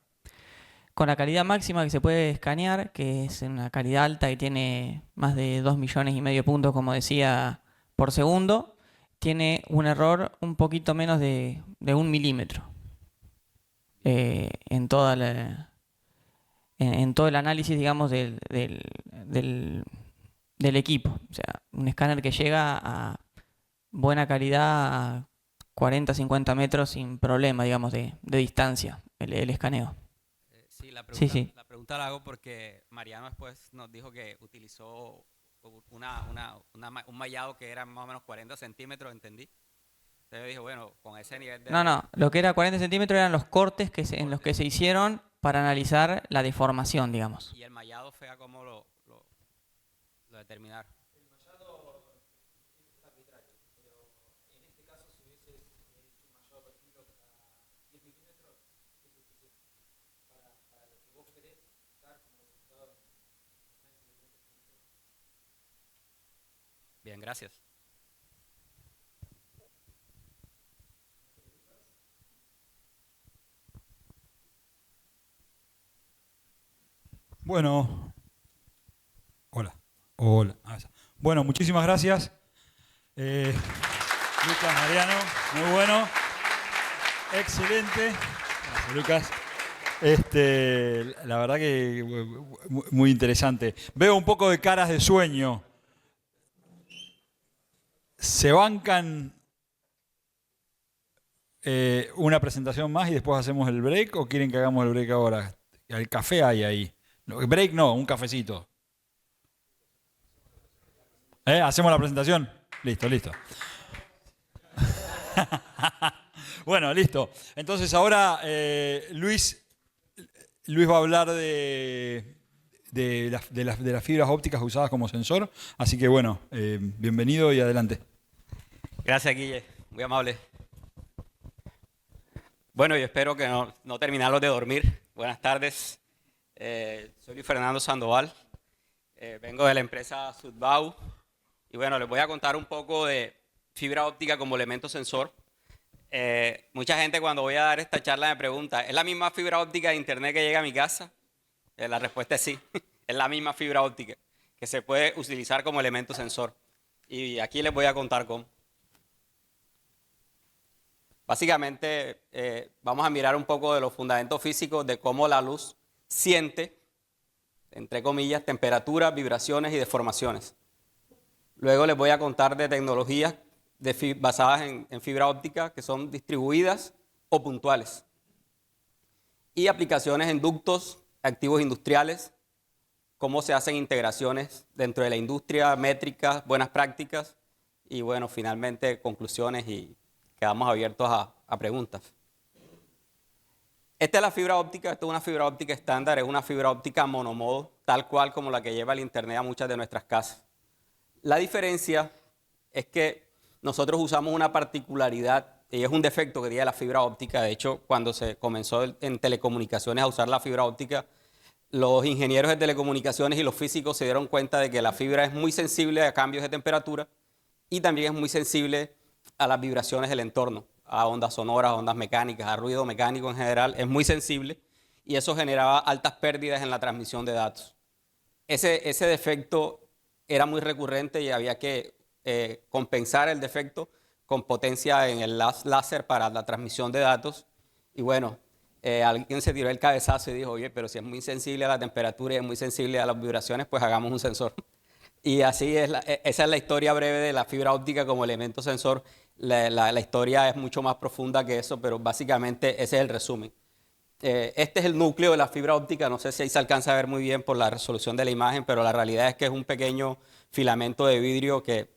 Con la calidad máxima que se puede escanear, que es una calidad alta y tiene más de 2,5 millones de puntos, como decía, por segundo, tiene un error un poquito menos de 1 milímetro en todo el análisis, digamos, del equipo. O sea, un escáner que llega a buena calidad a 40, 50 metros sin problema, digamos, de distancia, el escaneo. Sí, Sí. La pregunta la hago porque Mariano después nos dijo que utilizó un mallado que era más o menos 40 centímetros, ¿entendí? Entonces dijo, bueno, con ese nivel de... No, lo que era 40 centímetros eran los cortes en los que se hicieron para analizar la deformación, digamos. ¿Y el mallado fea cómo lo determinaron? Bien, gracias. Bueno, hola. Bueno, muchísimas gracias. Lucas, Mariano, muy bueno. Excelente. Gracias, Lucas. La verdad que muy interesante. Veo un poco de caras de sueño. ¿Se bancan una presentación más y después hacemos el break o quieren que hagamos el break ahora? El café hay ahí. No, break no, un cafecito. ¿Hacemos la presentación? Listo. Bueno, listo. Entonces ahora Luis va a hablar de las fibras ópticas usadas como sensor. Así que bueno, bienvenido y adelante. Gracias, Guille. Muy amable. Bueno, yo espero que no terminarlos de dormir. Buenas tardes. Soy Luis Fernando Sandoval. Vengo de la empresa Sudbau. Y bueno, les voy a contar un poco de fibra óptica como elemento sensor. Mucha gente cuando voy a dar esta charla me pregunta, ¿es la misma fibra óptica de internet que llega a mi casa? La respuesta es sí. Es la misma fibra óptica que se puede utilizar como elemento sensor. Y aquí les voy a contar cómo. Básicamente, vamos a mirar un poco de los fundamentos físicos de cómo la luz siente, entre comillas, temperaturas, vibraciones y deformaciones. Luego les voy a contar de tecnologías basadas en fibra óptica que son distribuidas o puntuales. Y aplicaciones en ductos, activos industriales, cómo se hacen integraciones dentro de la industria, métricas, buenas prácticas y bueno, finalmente conclusiones y quedamos abiertos a preguntas. Esta es la fibra óptica, esta es una fibra óptica estándar, es una fibra óptica monomodo, tal cual como la que lleva el internet a muchas de nuestras casas. La diferencia es que nosotros usamos una particularidad, y es un defecto que tiene la fibra óptica. De hecho, cuando se comenzó en telecomunicaciones a usar la fibra óptica, los ingenieros de telecomunicaciones y los físicos se dieron cuenta de que la fibra es muy sensible a cambios de temperatura y también es muy sensible a las vibraciones del entorno, a ondas sonoras, a ondas mecánicas, a ruido mecánico en general, es muy sensible y eso generaba altas pérdidas en la transmisión de datos. Ese defecto era muy recurrente y había que compensar el defecto con potencia en el láser para la transmisión de datos. Y bueno, alguien se tiró el cabezazo y dijo, oye, pero si es muy sensible a la temperatura y es muy sensible a las vibraciones, pues hagamos un sensor. Y así es, esa es la historia breve de la fibra óptica como elemento sensor. La historia es mucho más profunda que eso, pero básicamente ese es el resumen. Este es el núcleo de la fibra óptica, no sé si ahí se alcanza a ver muy bien por la resolución de la imagen, pero la realidad es que es un pequeño filamento de vidrio que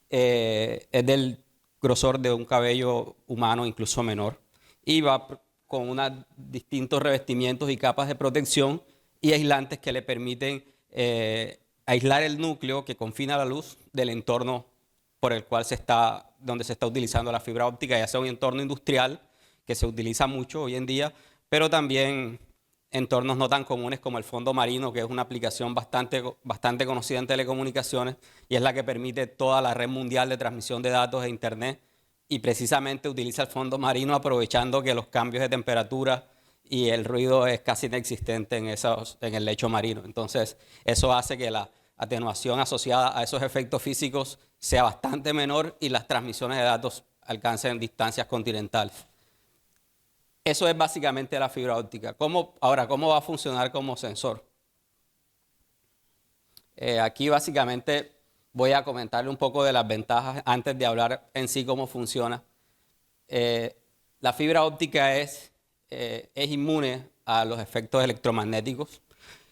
es del grosor de un cabello humano, incluso menor, y va con unos distintos revestimientos y capas de protección y aislantes que le permiten aislar el núcleo que confina la luz del entorno por el cual donde se está utilizando la fibra óptica, ya sea un entorno industrial que se utiliza mucho hoy en día, pero también entornos no tan comunes como el fondo marino, que es una aplicación bastante conocida en telecomunicaciones y es la que permite toda la red mundial de transmisión de datos e internet y precisamente utiliza el fondo marino aprovechando que los cambios de temperatura y el ruido es casi inexistente en el lecho marino. Entonces, eso hace que la atenuación asociada a esos efectos físicos sea bastante menor y las transmisiones de datos alcancen distancias continentales. Eso es básicamente la fibra óptica. Ahora, ¿cómo va a funcionar como sensor? Aquí básicamente voy a comentarle un poco de las ventajas antes de hablar en sí cómo funciona. La fibra óptica es inmune a los efectos electromagnéticos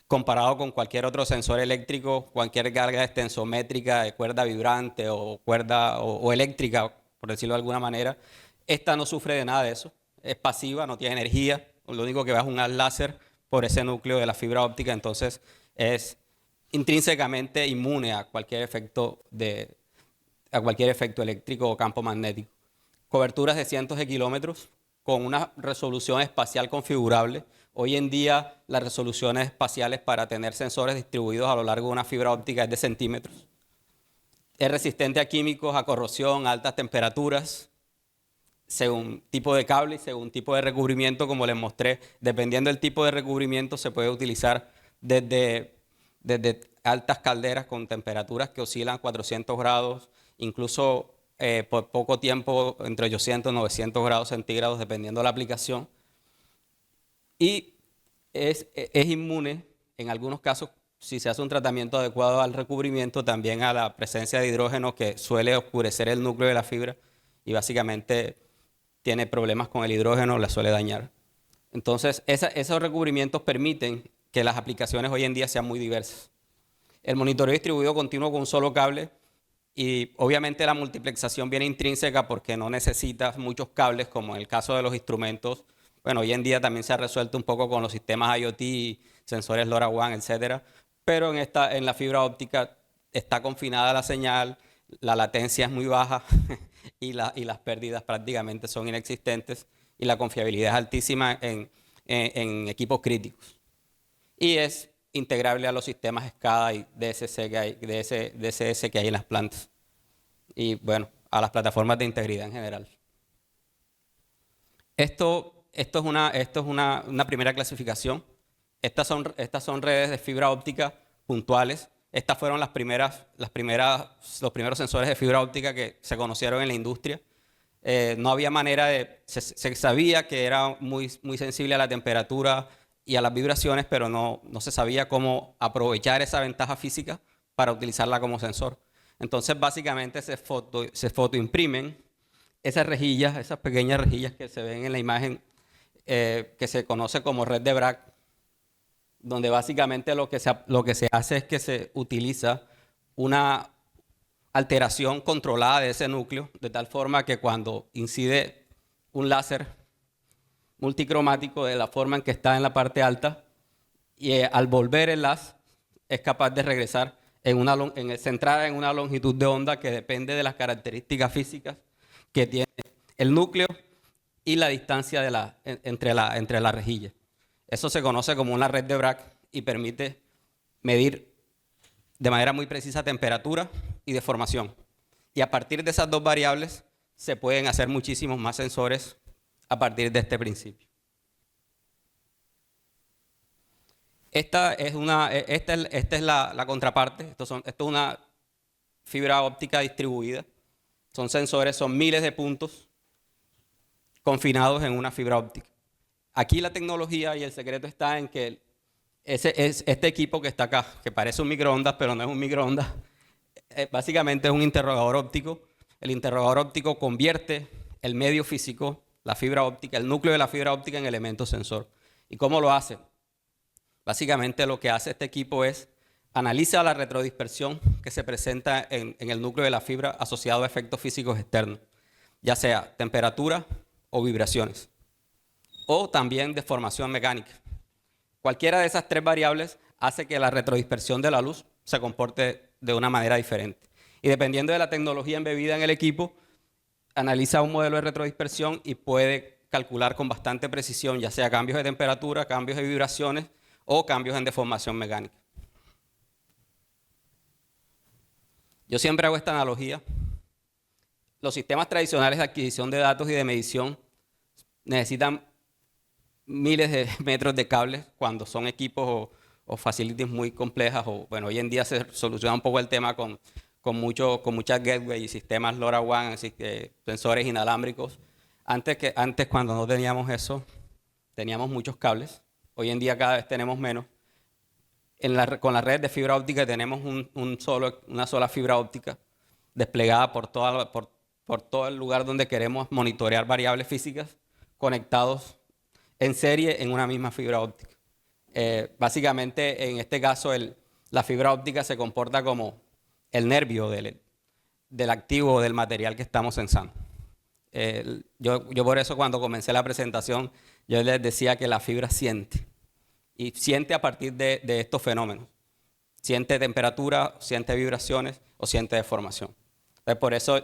comparado con cualquier otro sensor eléctrico, cualquier carga extensométrica de cuerda vibrante o cuerda o eléctrica, por decirlo de alguna manera. Esta no sufre de nada de eso. Es pasiva, no tiene energía, lo único que va es un haz láser por ese núcleo de la fibra óptica, entonces es intrínsecamente inmune a cualquier efecto eléctrico o campo magnético. Coberturas de cientos de kilómetros con una resolución espacial configurable. Hoy en día las resoluciones espaciales para tener sensores distribuidos a lo largo de una fibra óptica es de centímetros. Es resistente a químicos, a corrosión, a altas temperaturas, según tipo de cable y según tipo de recubrimiento, como les mostré. Dependiendo del tipo de recubrimiento se puede utilizar desde altas calderas con temperaturas que oscilan 400 grados, incluso por poco tiempo entre 800 y 900 grados centígrados, dependiendo de la aplicación. Y es inmune, en algunos casos, si se hace un tratamiento adecuado al recubrimiento, también a la presencia de hidrógeno que suele oscurecer el núcleo de la fibra y básicamente tiene problemas con el hidrógeno, la suele dañar. Entonces, esos recubrimientos permiten que las aplicaciones hoy en día sean muy diversas. El monitoreo distribuido continuo con un solo cable y obviamente la multiplexación viene intrínseca porque no necesitas muchos cables como en el caso de los instrumentos. Bueno, hoy en día también se ha resuelto un poco con los sistemas IoT, sensores LoRaWAN, etcétera, pero en la fibra óptica está confinada la señal, la latencia es muy baja y las pérdidas prácticamente son inexistentes y la confiabilidad es altísima en equipos críticos. Y es integrable a los sistemas SCADA y DSS que hay en las plantas. Y bueno, a las plataformas de integridad en general. Esto es una primera clasificación. Estas son redes de fibra óptica puntuales. Estas fueron los primeros sensores de fibra óptica que se conocieron en la industria. No había manera se sabía que era muy sensible a la temperatura y a las vibraciones, pero no se sabía cómo aprovechar esa ventaja física para utilizarla como sensor. Entonces, básicamente se fotoimprimen esas rejillas, esas pequeñas rejillas que se ven en la imagen, que se conoce como red de Bragg. donde básicamente lo que se hace es que se utiliza una alteración controlada de ese núcleo, de tal forma que cuando incide un láser multicromático de la forma en que está en la parte alta, y al volver el haz es capaz de regresar centrada en una longitud de onda que depende de las características físicas que tiene el núcleo y la distancia entre la rejilla. Eso se conoce como una red de Bragg y permite medir de manera muy precisa temperatura y deformación. Y a partir de esas dos variables se pueden hacer muchísimos más sensores a partir de este principio. Esta es la contraparte. Esto es una fibra óptica distribuida. Son sensores, son miles de puntos confinados en una fibra óptica. Aquí la tecnología y el secreto está en que este equipo que está acá, que parece un microondas, pero no es un microondas, básicamente es un interrogador óptico. El interrogador óptico convierte el medio físico, la fibra óptica, el núcleo de la fibra óptica en elemento sensor. ¿Y cómo lo hace? Básicamente lo que hace este equipo es analiza la retrodispersión que se presenta en el núcleo de la fibra asociado a efectos físicos externos, ya sea temperatura o vibraciones, o también deformación mecánica. Cualquiera de esas tres variables hace que la retrodispersión de la luz se comporte de una manera diferente. Y dependiendo de la tecnología embebida en el equipo, analiza un modelo de retrodispersión y puede calcular con bastante precisión, ya sea cambios de temperatura, cambios de vibraciones o cambios en deformación mecánica. Yo siempre hago esta analogía. Los sistemas tradicionales de adquisición de datos y de medición necesitan miles de metros de cables cuando son equipos o facilities muy complejas. Bueno, hoy en día se soluciona un poco el tema con muchas gateways y sistemas LoRaWAN, así que sensores inalámbricos. Antes, cuando no teníamos eso, teníamos muchos cables. Hoy en día cada vez tenemos menos. Con la red de fibra óptica tenemos una sola fibra óptica desplegada por todo el lugar donde queremos monitorear variables físicas conectados en serie en una misma fibra óptica. Básicamente, en este caso, la fibra óptica se comporta como el nervio del activo del material que estamos sensando. Yo por eso cuando comencé la presentación, yo les decía que la fibra siente. Y siente a partir de estos fenómenos. Siente temperatura, siente vibraciones o siente deformación. Entonces,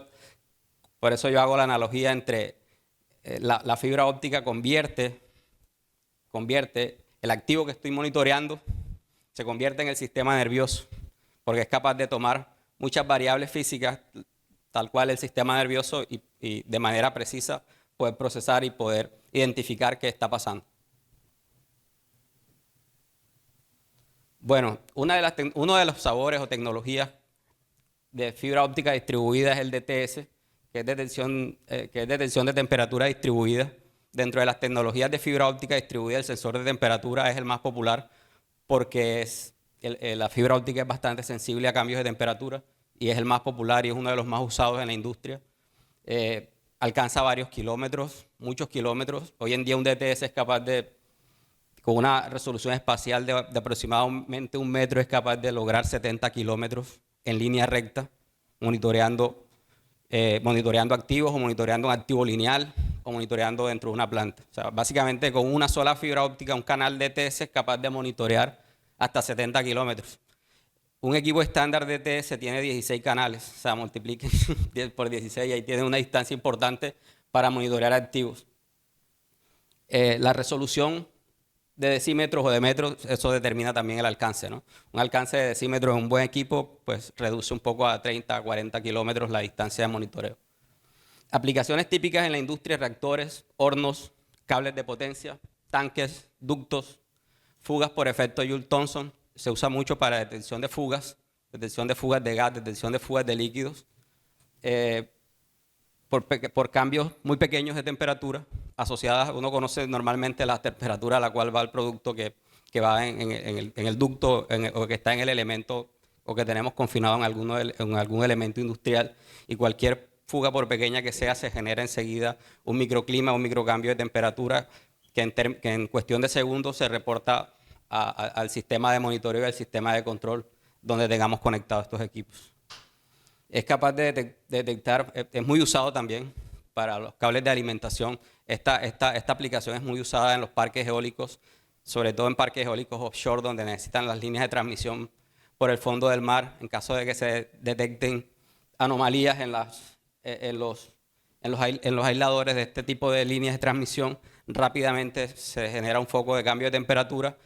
por eso yo hago la analogía entre la fibra óptica convierte el activo que estoy monitoreando, se convierte en el sistema nervioso, porque es capaz de tomar muchas variables físicas, tal cual el sistema nervioso, y de manera precisa poder procesar y poder identificar qué está pasando. Bueno, uno de los sabores o tecnologías de fibra óptica distribuida es el DTS, que es detección de temperatura distribuida. Dentro de las tecnologías de fibra óptica distribuida, el sensor de temperatura es el más popular porque la fibra óptica es bastante sensible a cambios de temperatura y es el más popular y es uno de los más usados en la industria. Alcanza varios kilómetros, muchos kilómetros. Hoy en día un DTS es capaz con una resolución espacial de aproximadamente 1 metro, es capaz de lograr 70 kilómetros en línea recta, monitoreando activos o monitoreando un activo lineal o monitoreando dentro de una planta. O sea, básicamente con una sola fibra óptica, un canal DTS es capaz de monitorear hasta 70 kilómetros. Un equipo estándar DTS tiene 16 canales, o sea, multipliquen 10 por 16 y ahí tienen una distancia importante para monitorear activos. La resolución de decímetros o de metros, eso determina también el alcance, ¿no? Un alcance de decímetros en un buen equipo, pues reduce un poco a 30, 40 kilómetros la distancia de monitoreo. Aplicaciones típicas en la industria: reactores, hornos, cables de potencia, tanques, ductos, fugas por efecto Joule-Thomson. Se usa mucho para detección de fugas de gas, detección de fugas de líquidos, por cambios muy pequeños de temperatura asociadas. Uno conoce normalmente la temperatura a la cual va el producto que va en el ducto o que está en el elemento o que tenemos confinado en algún elemento industrial, y cualquier fuga, por pequeña que sea, se genera enseguida un microclima, un microcambio de temperatura que en cuestión de segundos se reporta al sistema de monitoreo y al sistema de control donde tengamos conectados estos equipos. Es capaz de detectar, es muy usado también para los cables de alimentación. Esta aplicación es muy usada en los parques eólicos, sobre todo en parques eólicos offshore, donde necesitan las líneas de transmisión por el fondo del mar, en caso de que se detecten anomalías en los aisladores de este tipo de líneas de transmisión. Rápidamente se genera un foco de cambio de temperatura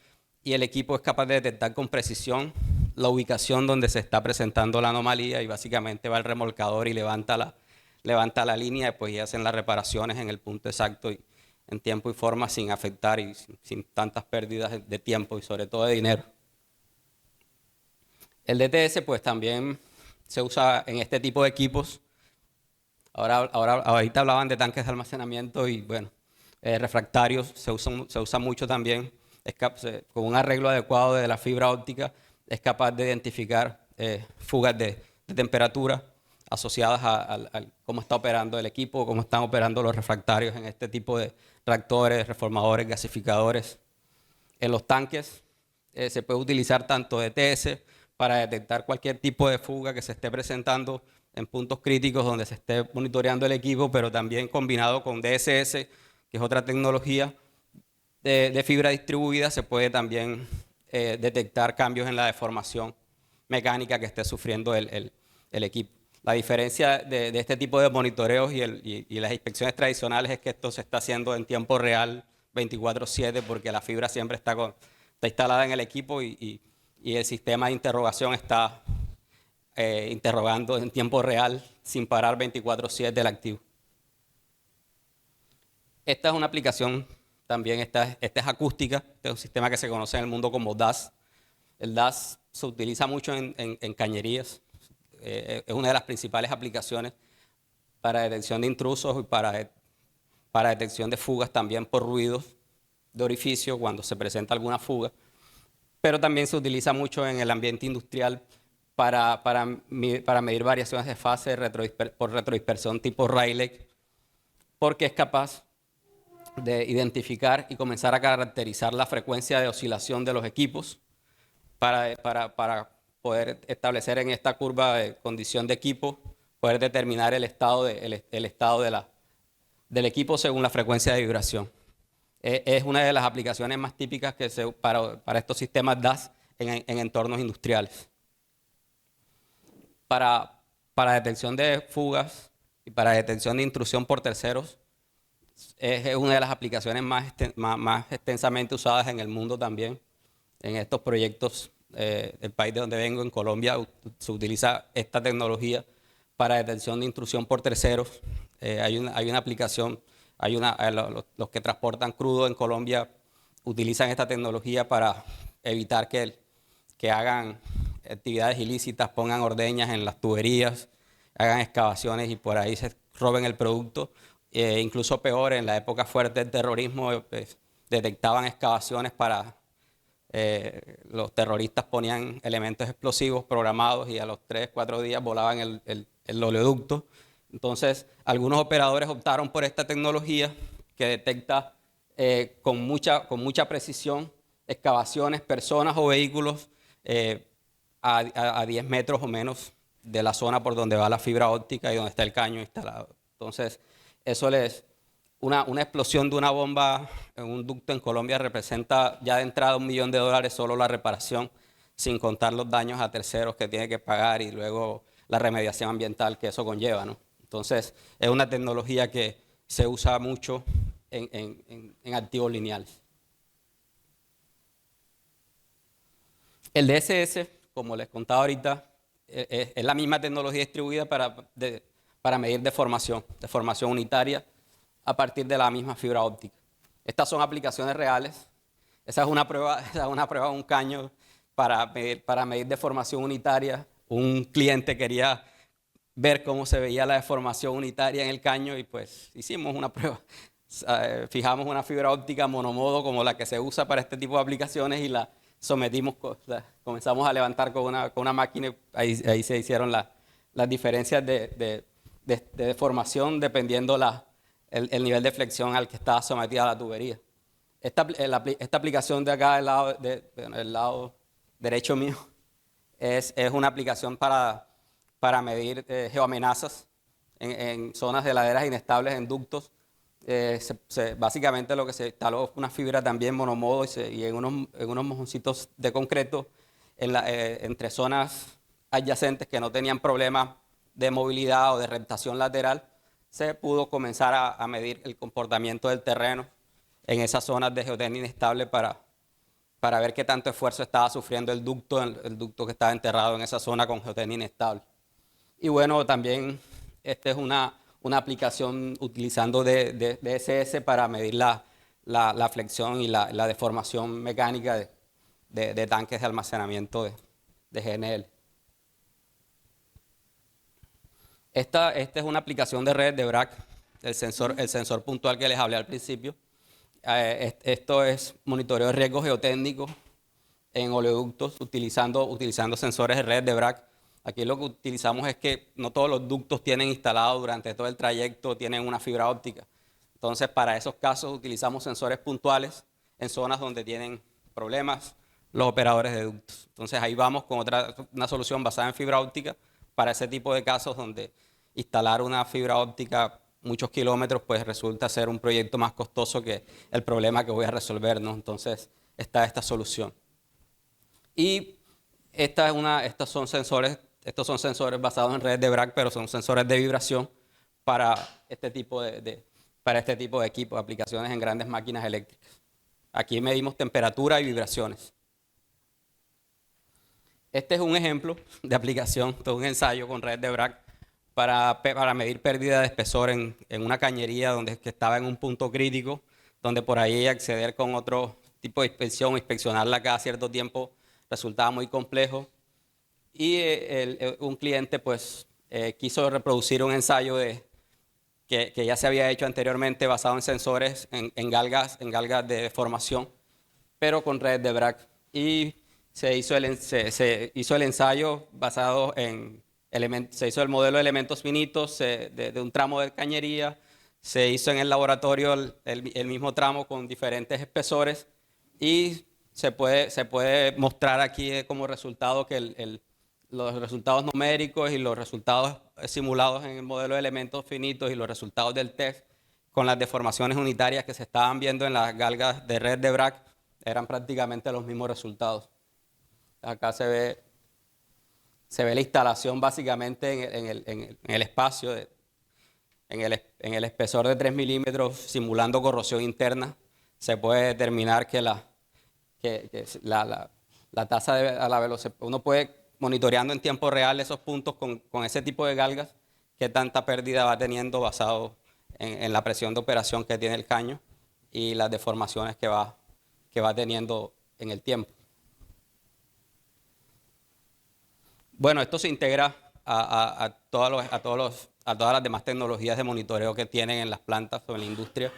y el equipo es capaz de detectar con precisión la ubicación donde se está presentando la anomalía, y básicamente va al remolcador y levanta la línea, y pues ya hacen las reparaciones en el punto exacto y en tiempo y forma, sin afectar y sin tantas pérdidas de tiempo y sobre todo de dinero. El DTS pues también se usa en este tipo de equipos. Ahorita hablaban de tanques de almacenamiento y bueno, refractarios se usa mucho también. Con un arreglo adecuado de la fibra óptica es capaz de identificar fugas de temperatura asociadas a cómo está operando el equipo, cómo están operando los refractarios en este tipo de reactores, reformadores, gasificadores. En los tanques se puede utilizar tanto DTS para detectar cualquier tipo de fuga que se esté presentando en puntos críticos donde se esté monitoreando el equipo, pero también combinado con DSS, que es otra tecnología de fibra distribuida, se puede también detectar cambios en la deformación mecánica que esté sufriendo el equipo. La diferencia de este tipo de monitoreos y las inspecciones tradicionales es que esto se está haciendo en tiempo real, 24/7, porque la fibra siempre está instalada en el equipo y el sistema de interrogación está interrogando en tiempo real, sin parar, 24/7 el activo. Esta es una aplicación también, esta es acústica, este es un sistema que se conoce en el mundo como DAS. El DAS se utiliza mucho en cañerías, es una de las principales aplicaciones para detección de intrusos y para detección de fugas también por ruidos de orificio cuando se presenta alguna fuga. Pero también se utiliza mucho en el ambiente industrial para medir variaciones de fase por retrodispersión tipo Rayleigh, porque es capaz de identificar y comenzar a caracterizar la frecuencia de oscilación de los equipos para poder establecer en esta curva de condición de equipo, poder determinar el estado del equipo según la frecuencia de vibración. Es una de las aplicaciones más típicas para estos sistemas DAS en entornos industriales. Para detección de fugas y para detección de intrusión por terceros, es una de las aplicaciones más extensamente usadas en el mundo también. En estos proyectos, el país de donde vengo, en Colombia, se utiliza esta tecnología para detección de intrusión por terceros. Hay una aplicación, los que transportan crudo en Colombia utilizan esta tecnología para evitar que hagan actividades ilícitas, pongan ordeñas en las tuberías, hagan excavaciones y por ahí se roben el producto. Incluso peor, en la época fuerte del terrorismo, detectaban excavaciones los terroristas ponían elementos explosivos programados y a los 3 o 4 días volaban el oleoducto. Entonces, algunos operadores optaron por esta tecnología que detecta con mucha precisión excavaciones, personas o vehículos a 10 metros o menos de la zona por donde va la fibra óptica y donde está el caño instalado. Entonces, una explosión de una bomba en un ducto en Colombia representa ya de entrada $1 millón solo la reparación, sin contar los daños a terceros que tiene que pagar y luego la remediación ambiental que eso conlleva, ¿no? Entonces, es una tecnología que se usa mucho en activos lineales. El DSS, como les contaba ahorita, es la misma tecnología distribuida para medir deformación unitaria a partir de la misma fibra óptica. Estas son aplicaciones reales. Esa es una prueba de un caño para medir deformación unitaria. Un cliente quería ver cómo se veía la deformación unitaria en el caño y pues hicimos una prueba. Fijamos una fibra óptica monomodo como la que se usa para este tipo de aplicaciones y la sometimos, comenzamos a levantar con una máquina y ahí se hicieron las diferencias de deformación dependiendo el nivel de flexión al que estaba sometida la tubería. esta aplicación de acá del lado derecho mío es una aplicación para medir geoamenazas en zonas de laderas inestables en ductos. Básicamente lo que se instaló fue una fibra también monomodo y en unos mojoncitos de concreto entre zonas adyacentes que no tenían problemas de movilidad o de reptación lateral, se pudo comenzar a medir el comportamiento del terreno en esas zonas de geotecnia inestable para ver qué tanto esfuerzo estaba sufriendo el ducto que estaba enterrado en esa zona con geotecnia inestable. Y bueno, también esta es una aplicación utilizando DSS para medir la flexión y la deformación mecánica de tanques de almacenamiento de GNL. Esta es una aplicación de red de BRAC, el sensor puntual que les hablé al principio. Esto es monitoreo de riesgo geotécnico en oleoductos utilizando sensores de red de BRAC. Aquí lo que utilizamos es que no todos los ductos tienen instalado durante todo el trayecto, tienen una fibra óptica. Entonces, para esos casos utilizamos sensores puntuales en zonas donde tienen problemas los operadores de ductos. Entonces, ahí vamos con una solución basada en fibra óptica para ese tipo de casos donde instalar una fibra óptica muchos kilómetros pues resulta ser un proyecto más costoso que el problema que voy a resolver, ¿no? Entonces, está esta solución. Y estos son sensores basados en redes de BRAC, pero son sensores de vibración para este tipo de equipos, aplicaciones en grandes máquinas eléctricas. Aquí medimos temperatura y vibraciones. Este es un ejemplo de aplicación, todo un ensayo con redes de BRAC para medir pérdida de espesor en una cañería que estaba en un punto crítico, donde por ahí acceder con otro tipo de inspección o inspeccionarla cada cierto tiempo resultaba muy complejo. Y un cliente pues quiso reproducir un ensayo que ya se había hecho anteriormente basado en sensores, en galgas de deformación, pero con redes de BRAC. Y se hizo el ensayo basado se hizo el modelo de elementos finitos de un tramo de cañería, se hizo en el laboratorio el mismo tramo con diferentes espesores y se puede mostrar aquí como resultado que los resultados numéricos y los resultados simulados en el modelo de elementos finitos y los resultados del test con las deformaciones unitarias que se estaban viendo en las galgas de red de BRAC eran prácticamente los mismos resultados. Acá se ve la instalación básicamente en el espacio, en el espesor de 3 milímetros simulando corrosión interna. Se puede determinar que la tasa a la velocidad, uno puede monitoreando en tiempo real esos puntos con ese tipo de galgas, qué tanta pérdida va teniendo basado en la presión de operación que tiene el caño y las deformaciones que va teniendo en el tiempo. Bueno, esto se integra a todas las demás tecnologías de monitoreo que tienen en las plantas o en la industria.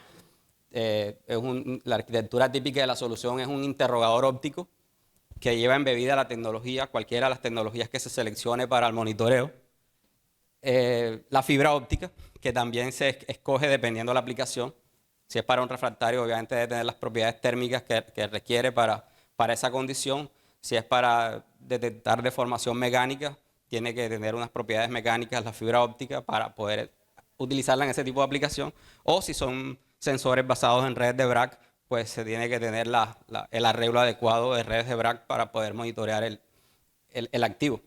La arquitectura típica de la solución es un interrogador óptico que lleva embebida la tecnología, cualquiera de las tecnologías que se seleccione para el monitoreo. La fibra óptica, que también se escoge dependiendo de la aplicación. Si es para un refractario, obviamente debe tener las propiedades térmicas que requiere para esa condición. Si es para detectar deformación mecánica, tiene que tener unas propiedades mecánicas la fibra óptica para poder utilizarla en ese tipo de aplicación. O si son sensores basados en redes de BRAC, pues se tiene que tener el arreglo adecuado de redes de BRAC para poder monitorear el activo.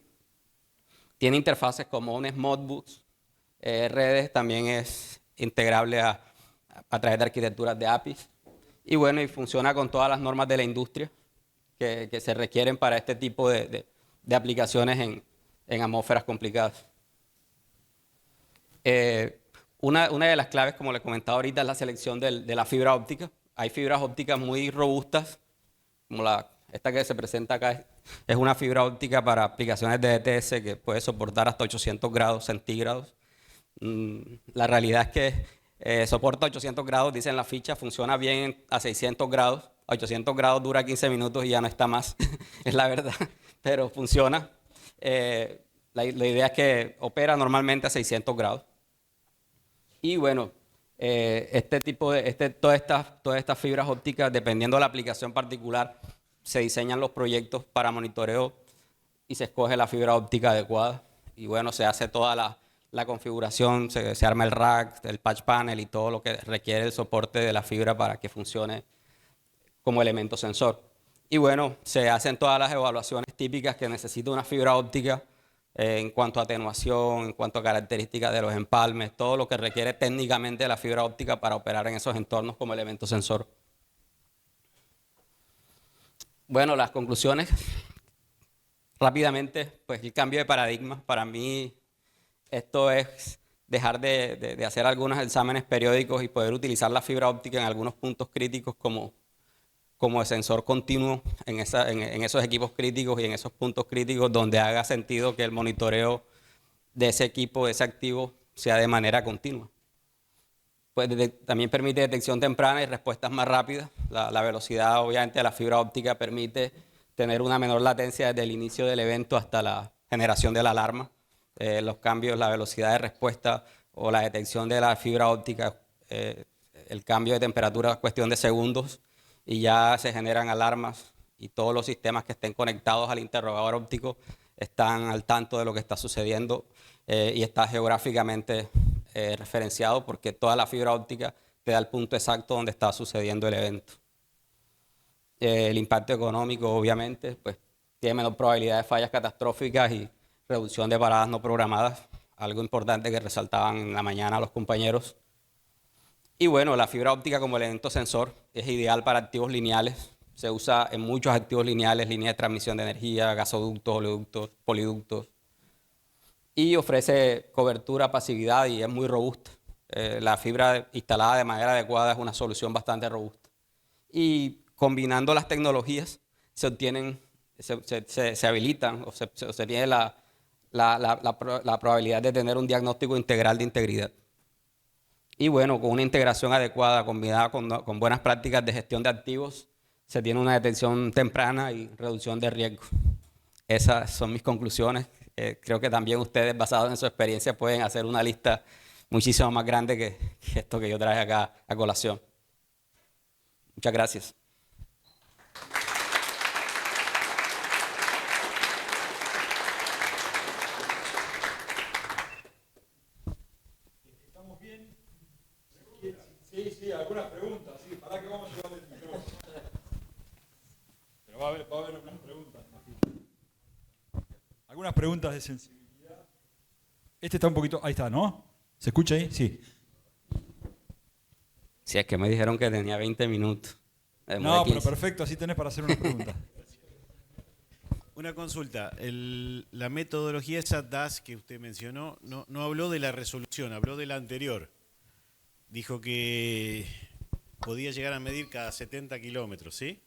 Tiene interfaces como un Modbus, redes, también es integrable a través de arquitecturas de APIs. Y bueno, y funciona con todas las normas de la industria que se requieren para este tipo de aplicaciones en atmósferas complicadas. Una de las claves, como les comentaba ahorita, es la selección de la fibra óptica. Hay fibras ópticas muy robustas, como esta que se presenta acá, es una fibra óptica para aplicaciones de DTS que puede soportar hasta 800 grados centígrados. La realidad es que soporta 800 grados, dice en la ficha, funciona bien a 600 grados. A 800 grados dura 15 minutos y ya no está más, es la verdad, pero funciona. La idea es que opera normalmente a 600 grados. Y bueno, todas estas fibras ópticas, dependiendo de la aplicación particular, se diseñan los proyectos para monitoreo y se escoge la fibra óptica adecuada. Y bueno, se hace toda la configuración, se arma el rack, el patch panel y todo lo que requiere el soporte de la fibra para que funcione como elemento sensor. Y bueno, se hacen todas las evaluaciones típicas que necesita una fibra óptica en cuanto a atenuación, en cuanto a características de los empalmes, todo lo que requiere técnicamente la fibra óptica para operar en esos entornos como elemento sensor. Bueno, las conclusiones, rápidamente, pues el cambio de paradigma. Para mí esto es dejar de hacer algunos exámenes periódicos y poder utilizar la fibra óptica en algunos puntos críticos como sensor continuo en esos equipos críticos y en esos puntos críticos donde haga sentido que el monitoreo de ese equipo, de ese activo, sea de manera continua. Pues también permite detección temprana y respuestas más rápidas. La velocidad, obviamente, de la fibra óptica permite tener una menor latencia desde el inicio del evento hasta la generación de la alarma. Los cambios, la velocidad de respuesta o la detección de la fibra óptica, el cambio de temperatura es cuestión de segundos y ya se generan alarmas y todos los sistemas que estén conectados al interrogador óptico están al tanto de lo que está sucediendo y está geográficamente referenciado porque toda la fibra óptica te da el punto exacto donde está sucediendo el evento. El impacto económico, obviamente, pues tiene menor probabilidad de fallas catastróficas y reducción de paradas no programadas, algo importante que resaltaban en la mañana los compañeros. Y bueno, la fibra óptica como elemento sensor es ideal para activos lineales. Se usa en muchos activos lineales, líneas de transmisión de energía, gasoductos, oleoductos, poliductos. Y ofrece cobertura, pasividad y es muy robusta. La fibra instalada de manera adecuada es una solución bastante robusta. Y combinando las tecnologías se obtienen, se habilitan o se tiene la probabilidad de tener un diagnóstico integral de integridad. Y bueno, con una integración adecuada combinada con buenas prácticas de gestión de activos, se tiene una detección temprana y reducción de riesgo. Esas son mis conclusiones. Creo que también ustedes, basados en su experiencia, pueden hacer una lista muchísimo más grande que esto que yo traje acá a colación. Muchas gracias. ¿Estamos bien? Sí, algunas preguntas. Sí, para que vamos a llevar el micrófono. Pero va a haber unas preguntas. Algunas preguntas de sensibilidad. Este está un poquito... Ahí está, ¿no? ¿Se escucha ahí? Sí. Si es que me dijeron que tenía 20 minutos. No, pero perfecto, así tenés para hacer una pregunta. Una consulta. La metodología esa DAS que usted mencionó no habló de la resolución, habló de la anterior. Dijo que podía llegar a medir cada 70 kilómetros, ¿sí?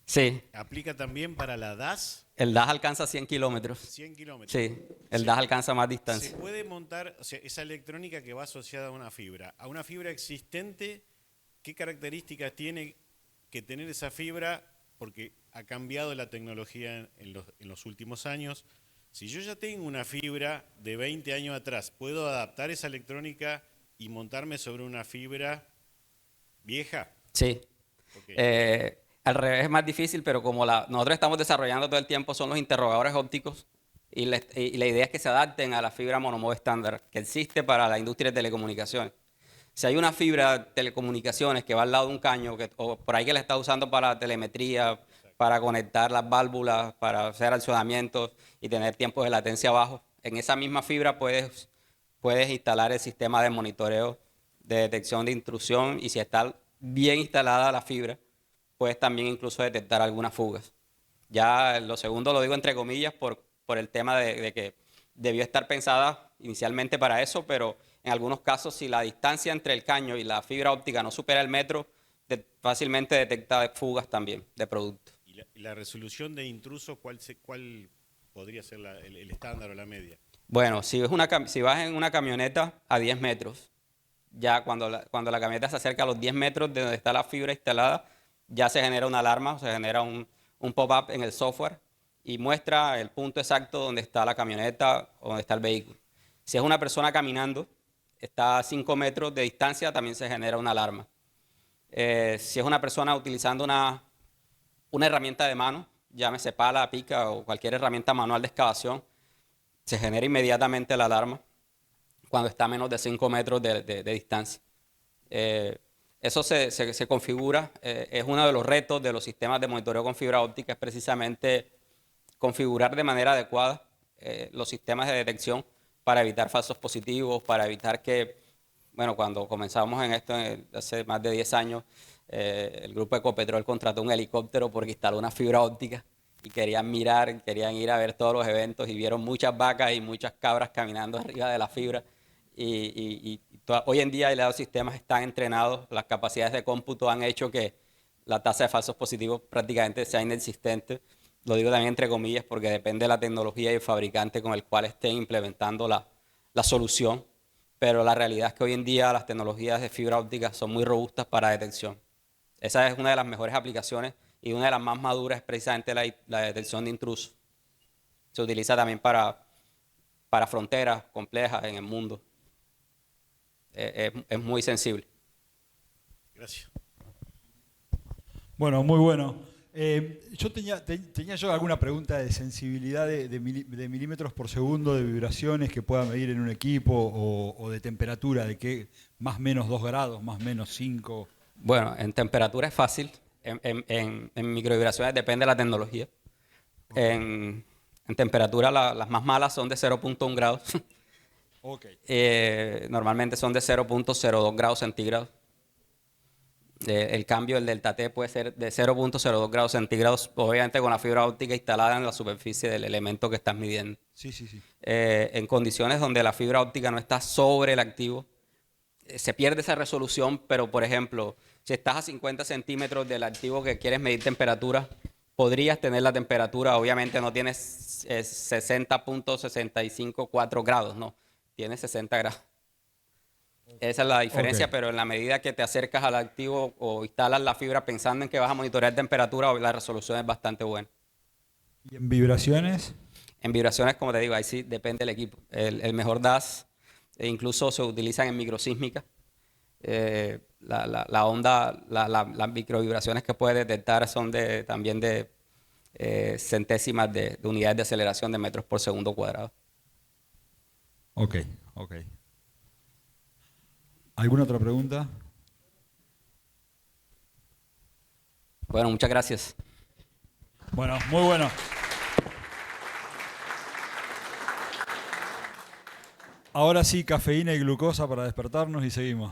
Sí. ¿Aplica también para la DAS? El DAS alcanza 100 kilómetros. 100 kilómetros. Sí, el DAS alcanza más distancia. ¿Se puede montar, o sea, esa electrónica que va asociada a una fibra existente, qué características tiene que tener esa fibra? Porque ha cambiado la tecnología en los últimos años. Si yo ya tengo una fibra de 20 años atrás, ¿puedo adaptar esa electrónica y montarme sobre una fibra vieja? Sí. Okay. Al revés es más difícil, pero como nosotros estamos desarrollando todo el tiempo son los interrogadores ópticos y la idea es que se adapten a la fibra monomodo estándar que existe para la industria de telecomunicaciones. Si hay una fibra de telecomunicaciones que va al lado de un caño o por ahí que la está usando para telemetría, para conectar las válvulas, para hacer accionamientos y tener tiempos de latencia bajos, en esa misma fibra puedes instalar el sistema de monitoreo de detección de intrusión y si está bien instalada la fibra, puedes también incluso detectar algunas fugas. Ya lo segundo lo digo entre comillas por el tema de que debió estar pensada inicialmente para eso, pero en algunos casos si la distancia entre el caño y la fibra óptica no supera el metro, fácilmente detecta fugas también de producto. ¿Y la resolución de intrusos cuál podría ser el estándar o la media? Bueno, si vas en una camioneta a 10 metros, ya cuando la camioneta se acerca a los 10 metros de donde está la fibra instalada, ya se genera una alarma, se genera un pop-up en el software y muestra el punto exacto donde está la camioneta o donde está el vehículo. Si es una persona caminando, está a 5 metros de distancia, también se genera una alarma. Si es una persona utilizando una herramienta de mano, llámese pala, pica o cualquier herramienta manual de excavación, se genera inmediatamente la alarma cuando está a menos de 5 metros de distancia. Eso se configura, es uno de los retos de los sistemas de monitoreo con fibra óptica, es precisamente configurar de manera adecuada los sistemas de detección para evitar falsos positivos, para evitar que, bueno, cuando comenzamos en esto hace más de 10 años, el grupo Ecopetrol contrató un helicóptero porque instaló una fibra óptica y querían mirar, querían ir a ver todos los eventos y vieron muchas vacas y muchas cabras caminando arriba de la fibra. Hoy en día los sistemas están entrenados, las capacidades de cómputo han hecho que la tasa de falsos positivos prácticamente sea inexistente. Lo digo también entre comillas porque depende de la tecnología y el fabricante con el cual estén implementando la solución. Pero la realidad es que hoy en día las tecnologías de fibra óptica son muy robustas para detección. Esa es una de las mejores aplicaciones y una de las más maduras es precisamente la detección de intrusos. Se utiliza también para fronteras complejas en el mundo. Es muy sensible. Gracias. Bueno, muy bueno. Yo tenía alguna pregunta de sensibilidad de milímetros por segundo de vibraciones que pueda medir en un equipo o de temperatura, de que más menos 2 grados, más menos 5. Bueno, en temperatura es fácil. En microvibraciones depende de la tecnología. Okay. En temperatura las más malas son de 0.1 grados. Okay. Normalmente son de 0.02 grados centígrados. El cambio, el delta T puede ser de 0.02 grados centígrados, obviamente con la fibra óptica instalada en la superficie del elemento que estás midiendo. Sí, sí, sí. En condiciones donde la fibra óptica no está sobre el activo, se pierde esa resolución, pero por ejemplo, si estás a 50 centímetros del activo que quieres medir temperatura, podrías tener la temperatura, obviamente no tienes 60.654 grados, no, tienes 60 grados. Esa es la diferencia, okay. Pero en la medida que te acercas al activo o instalas la fibra pensando en que vas a monitorear temperatura, la resolución es bastante buena. ¿Y en vibraciones? En vibraciones, como te digo, ahí sí depende del equipo. El mejor DAS incluso se utilizan en microsísmica. La onda, las microvibraciones que puede detectar son también de centésimas de unidades de aceleración de metros por segundo cuadrado. Ok, ok. ¿Alguna otra pregunta? Bueno, muchas gracias. Bueno, muy bueno. Ahora sí, cafeína y glucosa para despertarnos y seguimos.